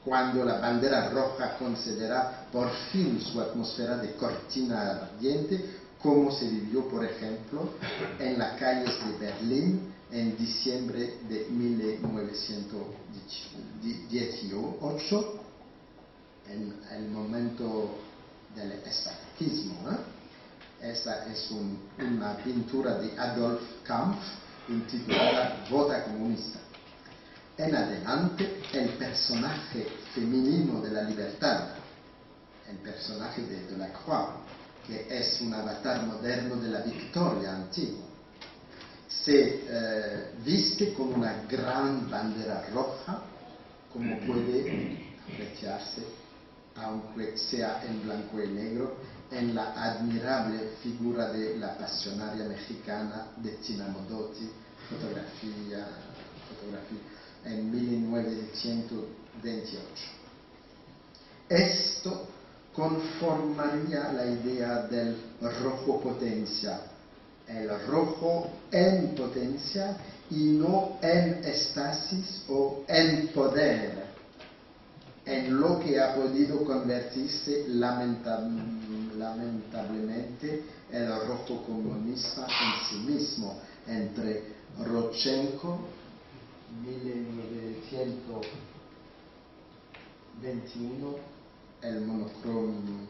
cuando la bandera roja concederá por fin su atmósfera de cortina ardiente, como se vivió, por ejemplo, en las calles de Berlín en diciembre de 1918, en el momento del espartaquismo. Esta es una pintura de Adolf Kampf intitulada Vota Comunista. En adelante, el personaje femenino de la libertad, el personaje de Delacroix, que es un avatar moderno de la Victoria antigua, se viste con una gran bandera roja, como puede apreciarse, aunque sea en blanco y negro, en la admirable figura de la pasionaria mexicana de Tina Modotti, fotografía en 1928. Esto conformaría la idea del rojo potencia, el rojo en potencia y no en estasis o en poder, en lo que ha podido convertirse lamentablemente el rojo comunista en sí mismo, entre Rodchenko 1921, el monocromo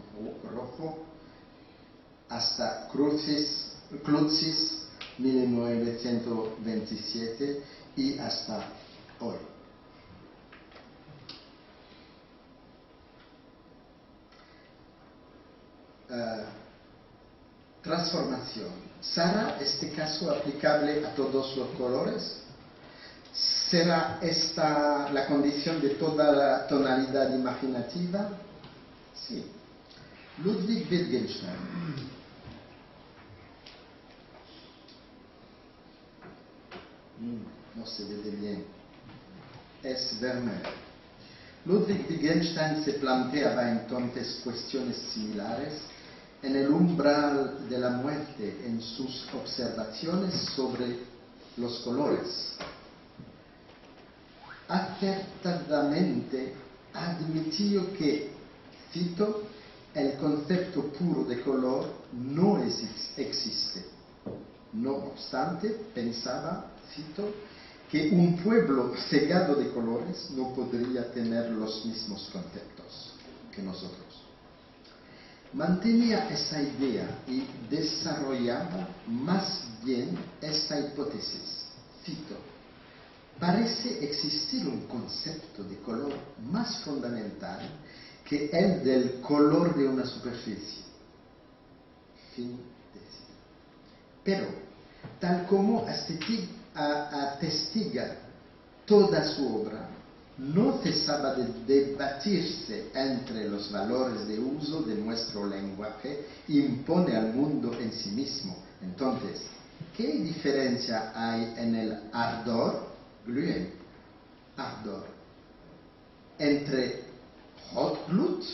rojo, hasta Crucis 1927 y hasta hoy. Transformación. ¿Será este caso aplicable a todos los colores? ¿Será esta la condición de toda la tonalidad imaginativa? Sí. Ludwig Wittgenstein. No se ve bien. Es Vermeer. Ludwig Wittgenstein se planteaba entonces cuestiones similares en el umbral de la muerte en sus observaciones sobre los colores. Acertadamente admitió que, cito, el concepto puro de color no existe. No obstante, pensaba, cito, que un pueblo cegado de colores no podría tener los mismos conceptos que nosotros. Mantenía esta idea y desarrollaba más bien esta hipótesis, cito, parece existir un concepto de color más fundamental que el del color de una superficie. Fin de cita. Pero, tal como atestiga toda su obra, no cesaba de debatirse entre los valores de uso de nuestro lenguaje y impone al mundo en sí mismo. Entonces, ¿qué diferencia hay en el ardor, glühen, ardor, entre Rotblut,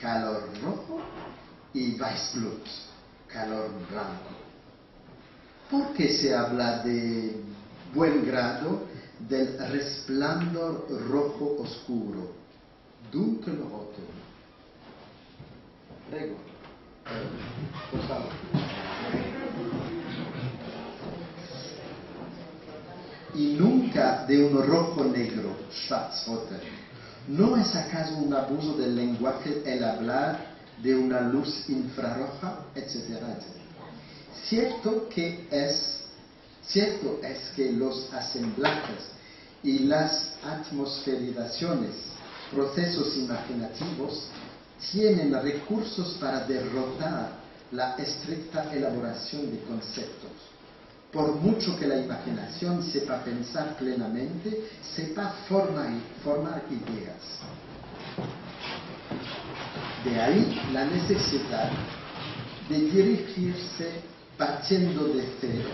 calor rojo, y Weißblut, calor blanco? ¿Por qué se habla de buen grado del resplandor rojo oscuro, dunkelroto? Prego, por favor. Y nunca de un rojo negro, schwarzrote. ¿No es acaso un abuso del lenguaje el hablar de una luz infrarroja, etcétera, etcétera? Cierto es que los asemblajes y las atmosferizaciones, procesos imaginativos, tienen recursos para derrotar la estricta elaboración de conceptos. Por mucho que la imaginación sepa pensar plenamente, sepa formar ideas. De ahí la necesidad de dirigirse partiendo de cero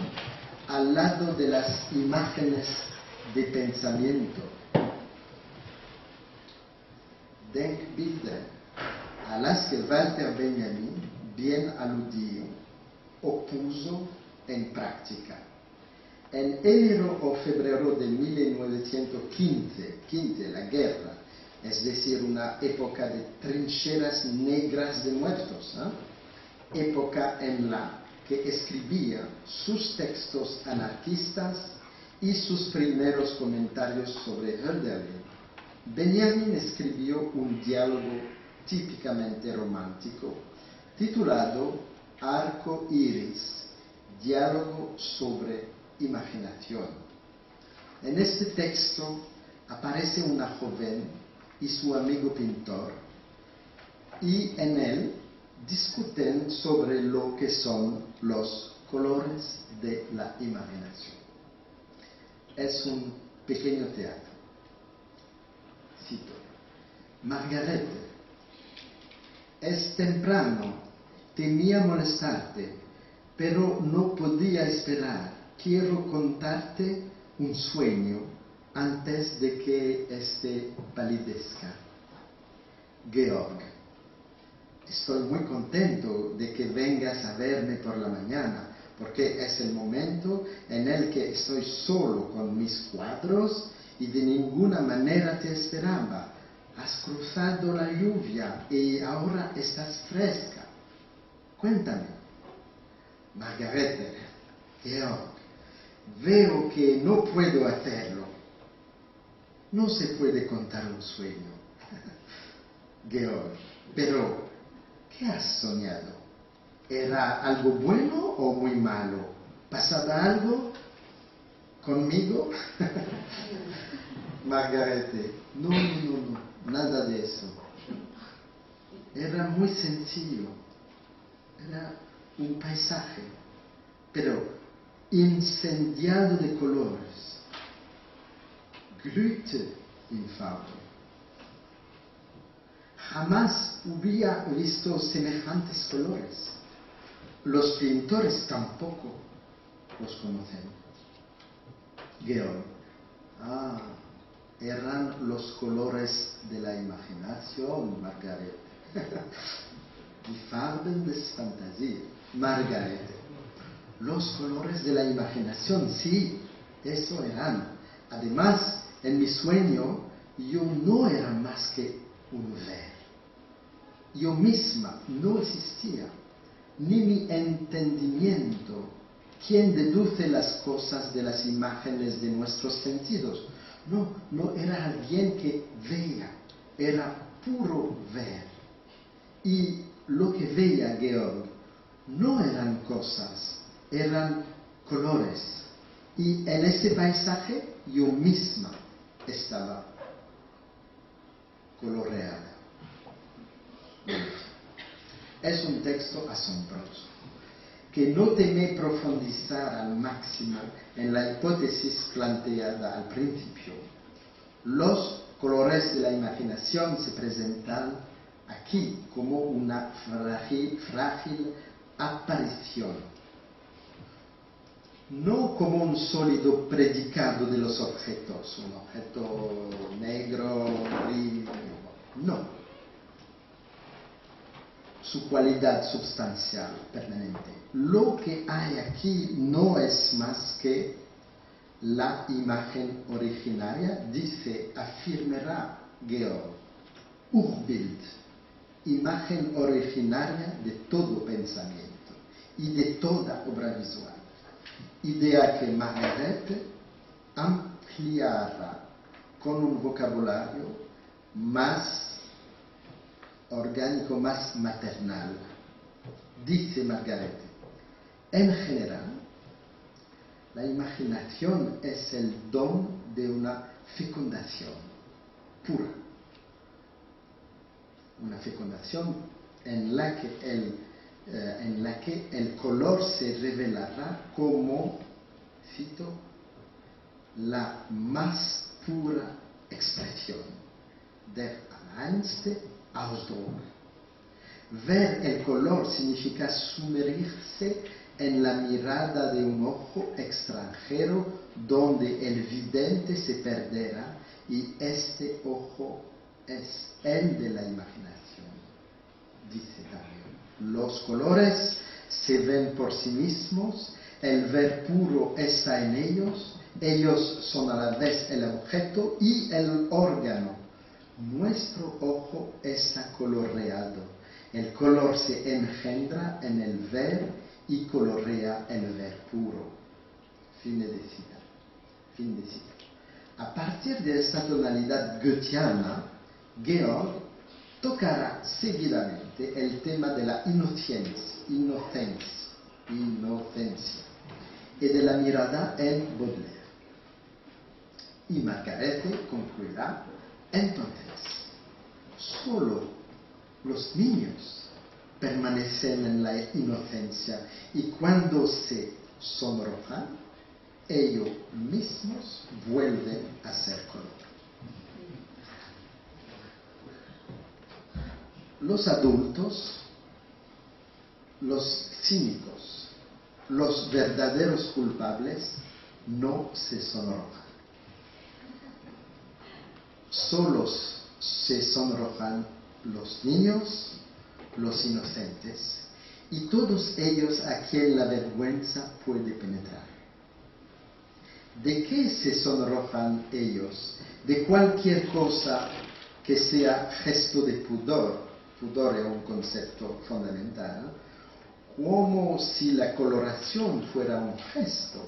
al lado de las imágenes de pensamiento, Denkbilder, a las que Walter Benjamin, bien aludido, opuso en práctica. En enero o febrero de 1915, la guerra, es decir, una época de trincheras negras de muertos, época en la que escribía sus textos anarquistas y sus primeros comentarios sobre Hölderlin, Benjamin escribió un diálogo típicamente romántico titulado Arco Iris, diálogo sobre imaginación. En este texto aparece una joven y su amigo pintor, y en él discuten sobre lo que son los colores de la imaginación. Es un pequeño teatro. Cito: Margarete, es temprano, temía molestarte, pero no podía esperar. Quiero contarte un sueño antes de que éste palidezca. Georg, estoy muy contento de que vengas a verme por la mañana, porque es el momento en el que estoy solo con mis cuadros y de ninguna manera te esperaba. Has cruzado la lluvia y ahora estás fresca. Cuéntame. Margarete, Georg, veo que no puedo hacerlo. No se puede contar un sueño. Georg, pero ¿qué has soñado? ¿Era algo bueno o muy malo? ¿Pasaba algo conmigo? Margarete, no, nada de eso. Era muy sencillo. Era un paisaje, pero incendiado de colores. glühte in Farbe. Jamás hubiera visto semejantes colores. Los pintores tampoco los conocen. Georg. Eran los colores de la imaginación, Margaret. Die Farben des Fantasie, Margaret. Los colores de la imaginación, sí, eso eran. Además, en mi sueño, yo no era más que un ver. Yo misma no existía, ni mi entendimiento, quien deduce las cosas de las imágenes de nuestros sentidos. No era alguien que veía, era puro ver. Y lo que veía Georg no eran cosas, eran colores. Y en ese paisaje yo misma estaba coloreada. Es un texto asombroso, que no teme profundizar al máximo en la hipótesis planteada al principio. Los colores de la imaginación se presentan aquí como una frágil aparición, no como un sólido predicado de los objetos, un objeto negro, gris, no. Su cualidad substancial, permanente. Lo que hay aquí no es más que la imagen originaria, afirmará Georg, Urbild, imagen originaria de todo pensamiento y de toda obra visual. Idea que Margaret ampliará con un vocabulario más orgánico, más maternal. Dice Margaret, en general, la imaginación es el don de una fecundación pura. Una fecundación en la que el color se revelará como, cito, la más pura expresión der reinste Ausdruck. Ver el color significa sumergirse en la mirada de un ojo extranjero donde el vidente se perderá y este ojo es el de la imaginación. Dice también, los colores se ven por sí mismos, el ver puro está en ellos son a la vez el objeto y el órgano. Nuestro ojo está coloreado, el color se engendra en el ver y colorea el ver puro. Fin de cita. A partir de esta tonalidad goetheana, Georg tocará seguidamente el tema de la inocencia y de la mirada en Baudelaire. Y Margaret concluirá, entonces, solo los niños permanecen en la inocencia y cuando se sonrojan, ellos mismos vuelven a ser color. Los adultos, los cínicos, los verdaderos culpables, no se sonrojan. Solo se sonrojan los niños, los inocentes, y todos ellos a quien la vergüenza puede penetrar. ¿De qué se sonrojan ellos? De cualquier cosa que sea gesto de pudor. Pudor es un concepto fundamental, como si la coloración fuera un gesto.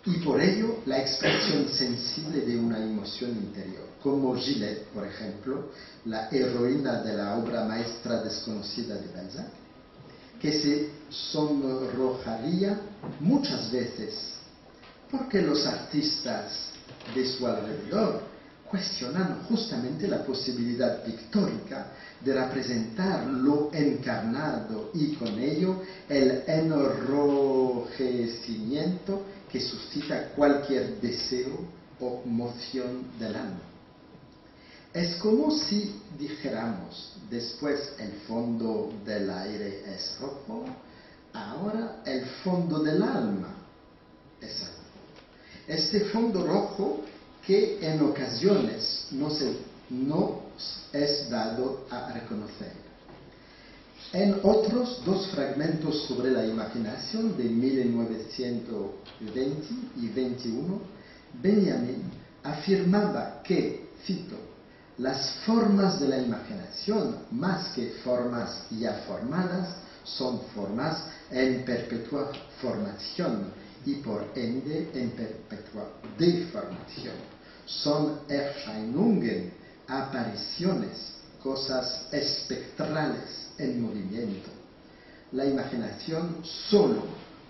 Y por ello, la expresión sensible de una emoción interior, como Gillette, por ejemplo, la heroína de la obra maestra desconocida de Balzac, que se sonrojaría muchas veces, porque los artistas de su alrededor cuestionan justamente la posibilidad pictórica de representar lo encarnado y con ello el enrojecimiento que suscita cualquier deseo o moción del alma. Es como si dijéramos, después el fondo del aire es rojo, ahora el fondo del alma es rojo. Este fondo rojo que en ocasiones no es dado a reconocer. En otros dos fragmentos sobre la imaginación de 1920 y 21, Benjamin afirmaba que, cito, las formas de la imaginación, más que formas ya formadas, son formas en perpetua formación y por ende en perpetua deformación. Son Erscheinungen, apariciones, cosas espectrales en movimiento. La imaginación solo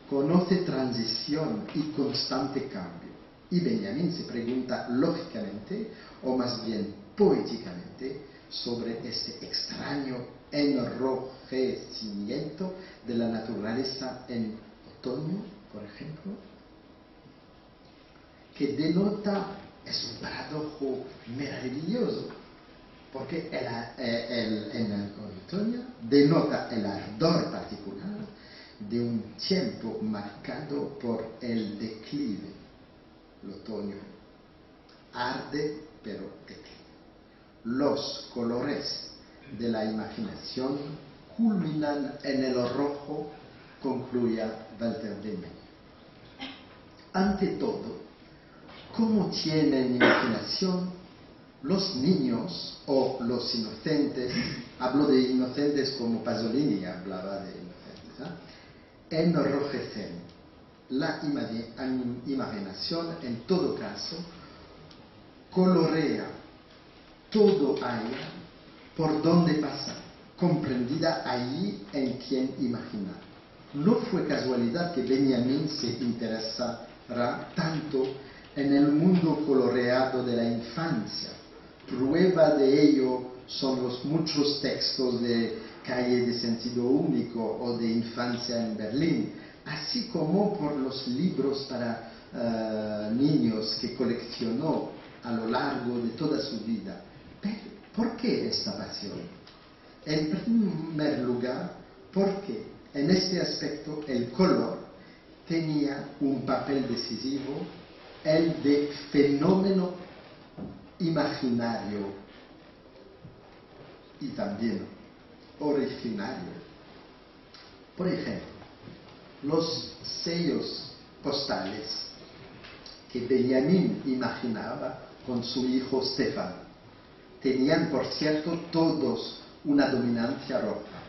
conoce transición y constante cambio. Y Benjamin se pregunta lógicamente, o más bien poéticamente, sobre este extraño enrojecimiento de la naturaleza en otoño, por ejemplo, que denota, es un paradojo maravilloso, porque en el otoño denota el ardor particular de un tiempo marcado por el declive. El otoño arde, pero declive. Los colores de la imaginación culminan en el rojo, concluía Walter Benjamin. Ante todo, ¿cómo tienen imaginación los niños o los inocentes? Hablo de inocentes como Pasolini hablaba de inocentes. Enrojecen. La imaginación, en todo caso, colorea todo allá por donde pasa, comprendida allí en quien imagina. No fue casualidad que Benjamin se interesara tanto en el mundo coloreado de la infancia. Prueba de ello son los muchos textos de Calle de Sentido Único o de Infancia en Berlín, así como por los libros para niños que coleccionó a lo largo de toda su vida. Pero, ¿por qué esta pasión? En primer lugar, porque en este aspecto el color tenía un papel decisivo, el de fenómeno imaginario y también originario. Por ejemplo, los sellos postales que Benjamin imaginaba con su hijo Stefan tenían, por cierto, todos una dominancia roja.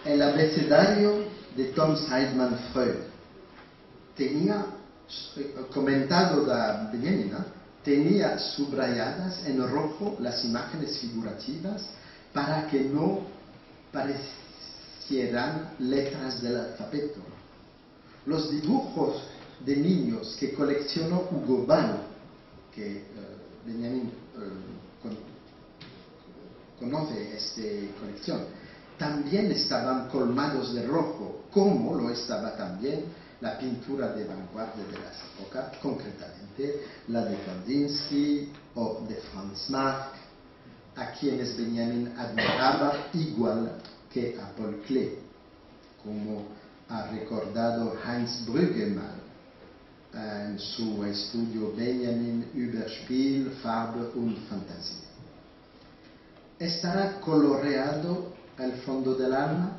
El abecedario de Tom Seidman Freud tenía, comentado de Benjamin, tenía subrayadas en rojo las imágenes figurativas para que no parecieran letras del alfabeto. Los dibujos de niños que coleccionó Hugo Bano, que Benjamin conoce esta colección, también estaban colmados de rojo, como lo estaba también la pintura de vanguardia de las épocas, concretamente la de Kandinsky o de Franz Marc, a quienes Benjamin admiraba igual que a Paul Klee, como ha recordado Heinz Brüggemann en su estudio Benjamin über Spiel, Farbe und Fantasie. ¿Estará coloreado el fondo del alma?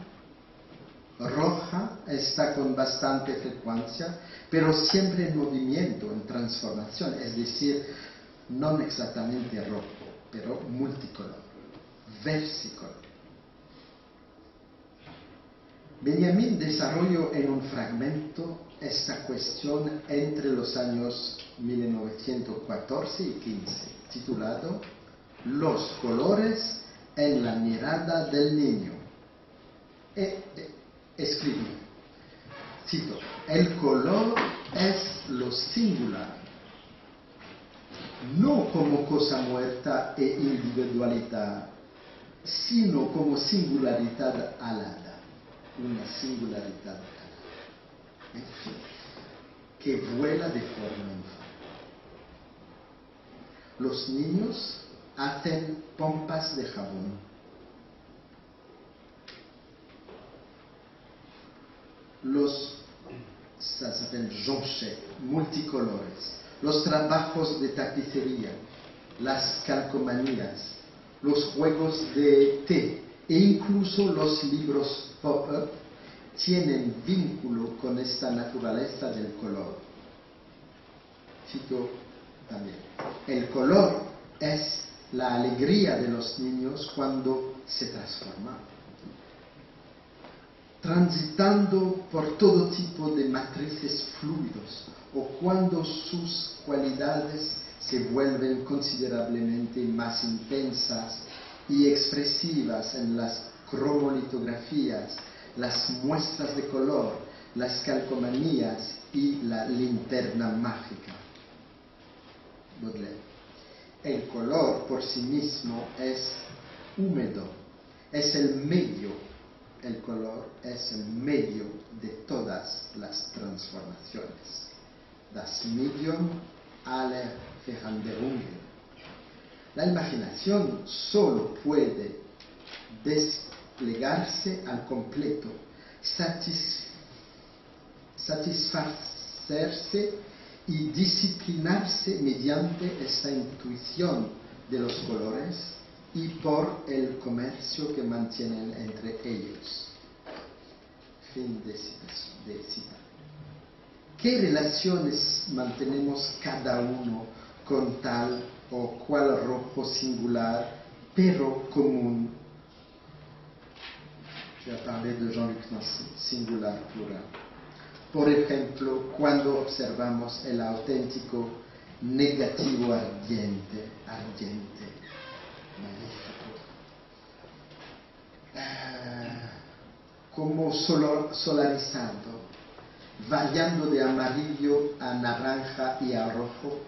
Roja está con bastante frecuencia, pero siempre en movimiento, en transformación, es decir, no exactamente rojo, pero multicolor, versicolor. Benjamin desarrolló en un fragmento esta cuestión entre los años 1914 y 15, titulado Los colores en la mirada del niño. Escribió, cito, el color es lo singular, no como cosa muerta e individualidad, sino como singularidad alada, una singularidad alada. En fin, que vuela de forma infame. Los niños hacen pompas de jabón. Ça s'appelle jonchets, multicolores. Los trabajos de tapicería, las calcomanías, los juegos de té e incluso los libros pop-up tienen vínculo con esta naturaleza del color. Cito también. El color es la alegría de los niños cuando se transforma. Transitando por todo tipo de matrices fluidos o cuando sus cualidades se vuelven considerablemente más intensas y expresivas en las cromolitografías, las muestras de color, las calcomanías y la linterna mágica. Baudelaire. El color por sí mismo es húmedo, es el medio. El color es el medio de todas las transformaciones. Das Medium aller Veränderungen. La imaginación solo puede desplegarse al completo, satisfacerse y disciplinarse mediante esta intuición de los colores y por el comercio que mantienen entre ellos. Fin de cita. ¿Qué relaciones mantenemos cada uno con tal o cual rojo singular, pero común? Je vais parler de Jean-Luc Nancy, singular plural. Por ejemplo, cuando observamos el auténtico negativo ardiente, magnífico, como solarizado, variando de amarillo a naranja y a rojo,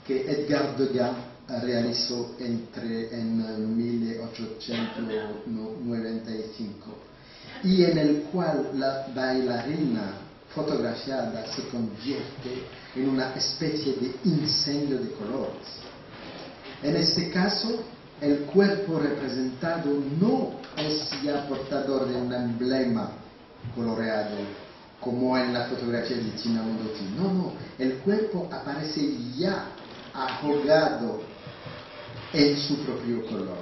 que Edgar Degas realizó en 1895, y en el cual la bailarina fotografiada se convierte en una especie de incendio de colores. En este caso, el cuerpo representado no es ya portador de un emblema coloreado, como en la fotografía de Tina Modotti. No, el cuerpo aparece ya ahogado en su propio color.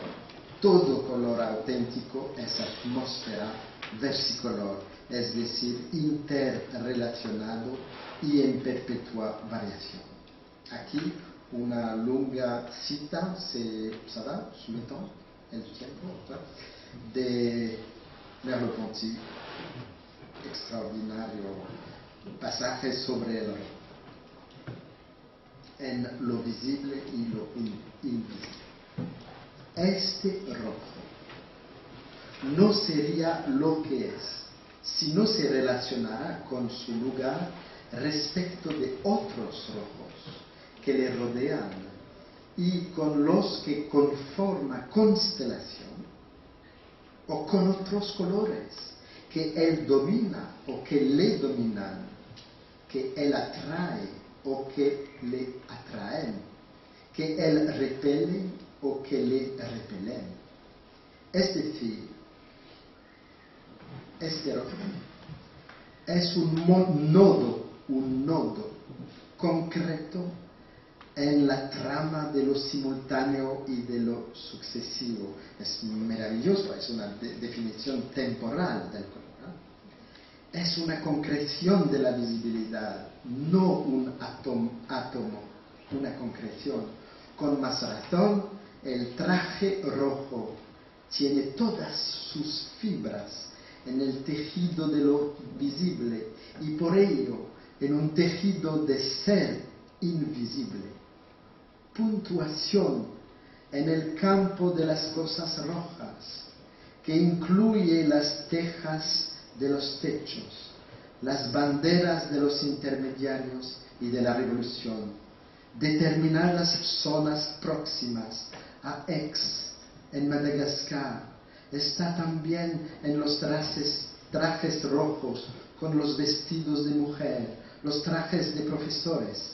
Todo color auténtico es atmósfera versicolor, es decir, interrelacionado y en perpetua variación. Aquí una lunga cita, ça va, soumettant el tiempo, de Merleau-Ponty, extraordinario pasaje sobre el rojo, en lo visible y lo invisible. Este rojo no sería lo que es si no se relacionara con su lugar respecto de otros rojos que le rodean y con los que conforma constelación, o con otros colores que él domina o que le dominan, que él atrae o que le atraen, que él repele o que le repelen. Es decir, este rojo es un nodo concreto en la trama de lo simultáneo y de lo sucesivo. Es maravilloso, es una definición temporal del color. Es una concreción de la visibilidad, no un átomo, una concreción. Con más razón, el traje rojo tiene todas sus fibras en el tejido de lo visible y por ello en un tejido de ser invisible. Puntuación en el campo de las cosas rojas, que incluye las tejas de los techos, las banderas de los intermediarios y de la revolución, determinadas zonas próximas a Aix, en Madagascar. Está también en los trajes rojos con los vestidos de mujer, los trajes de profesores,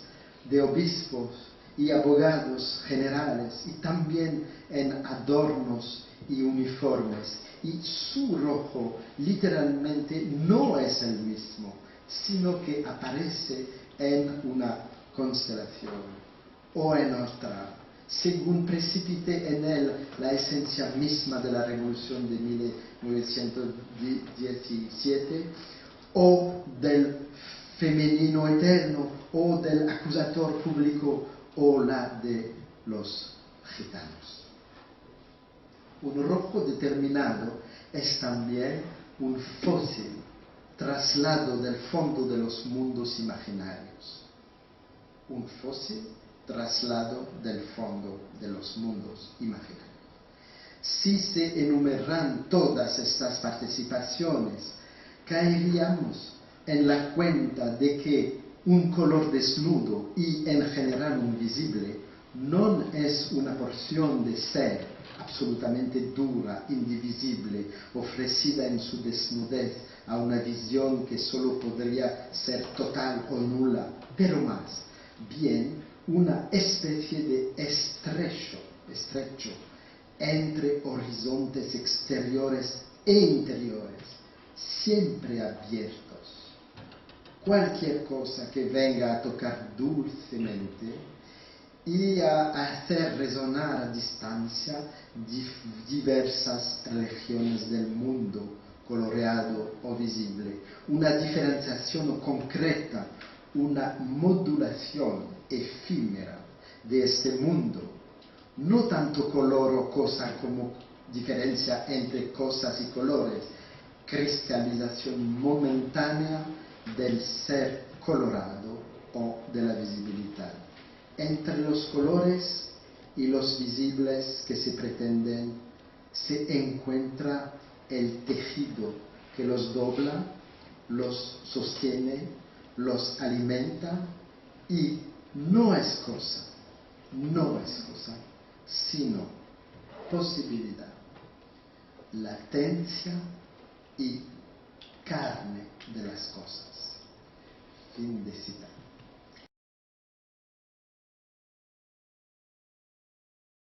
de obispos y abogados generales, y también en adornos y uniformes. Y su rojo literalmente no es el mismo, sino que aparece en una constelación o en otra, según precipite en él la esencia misma de la revolución de 1917, o del femenino eterno, o del acusador público, o la de los gitanos. Un rojo determinado es también un fósil, traslado del fondo de los mundos imaginarios. Un fósil traslado del fondo de los mundos imaginarios. Si se enumeran todas estas participaciones, caeríamos en la cuenta de que un color desnudo y en general invisible no es una porción de ser absolutamente dura, indivisible, ofrecida en su desnudez a una visión que solo podría ser total o nula, pero más bien una especie de estrecho entre horizontes exteriores e interiores, siempre abiertos. Cualquier cosa que venga a tocar dulcemente y a hacer resonar a distancia diversas regiones del mundo, coloreado o visible, una diferenciación concreta, una modulación efímera de este mundo, no tanto color o cosa como diferencia entre cosas y colores, cristalización momentánea del ser colorado o de la visibilidad. Entre los colores y los visibles que se pretenden se encuentra el tejido que los dobla, los sostiene, los alimenta y no es cosa, sino posibilidad, latencia y carne de las cosas. Fin de cita.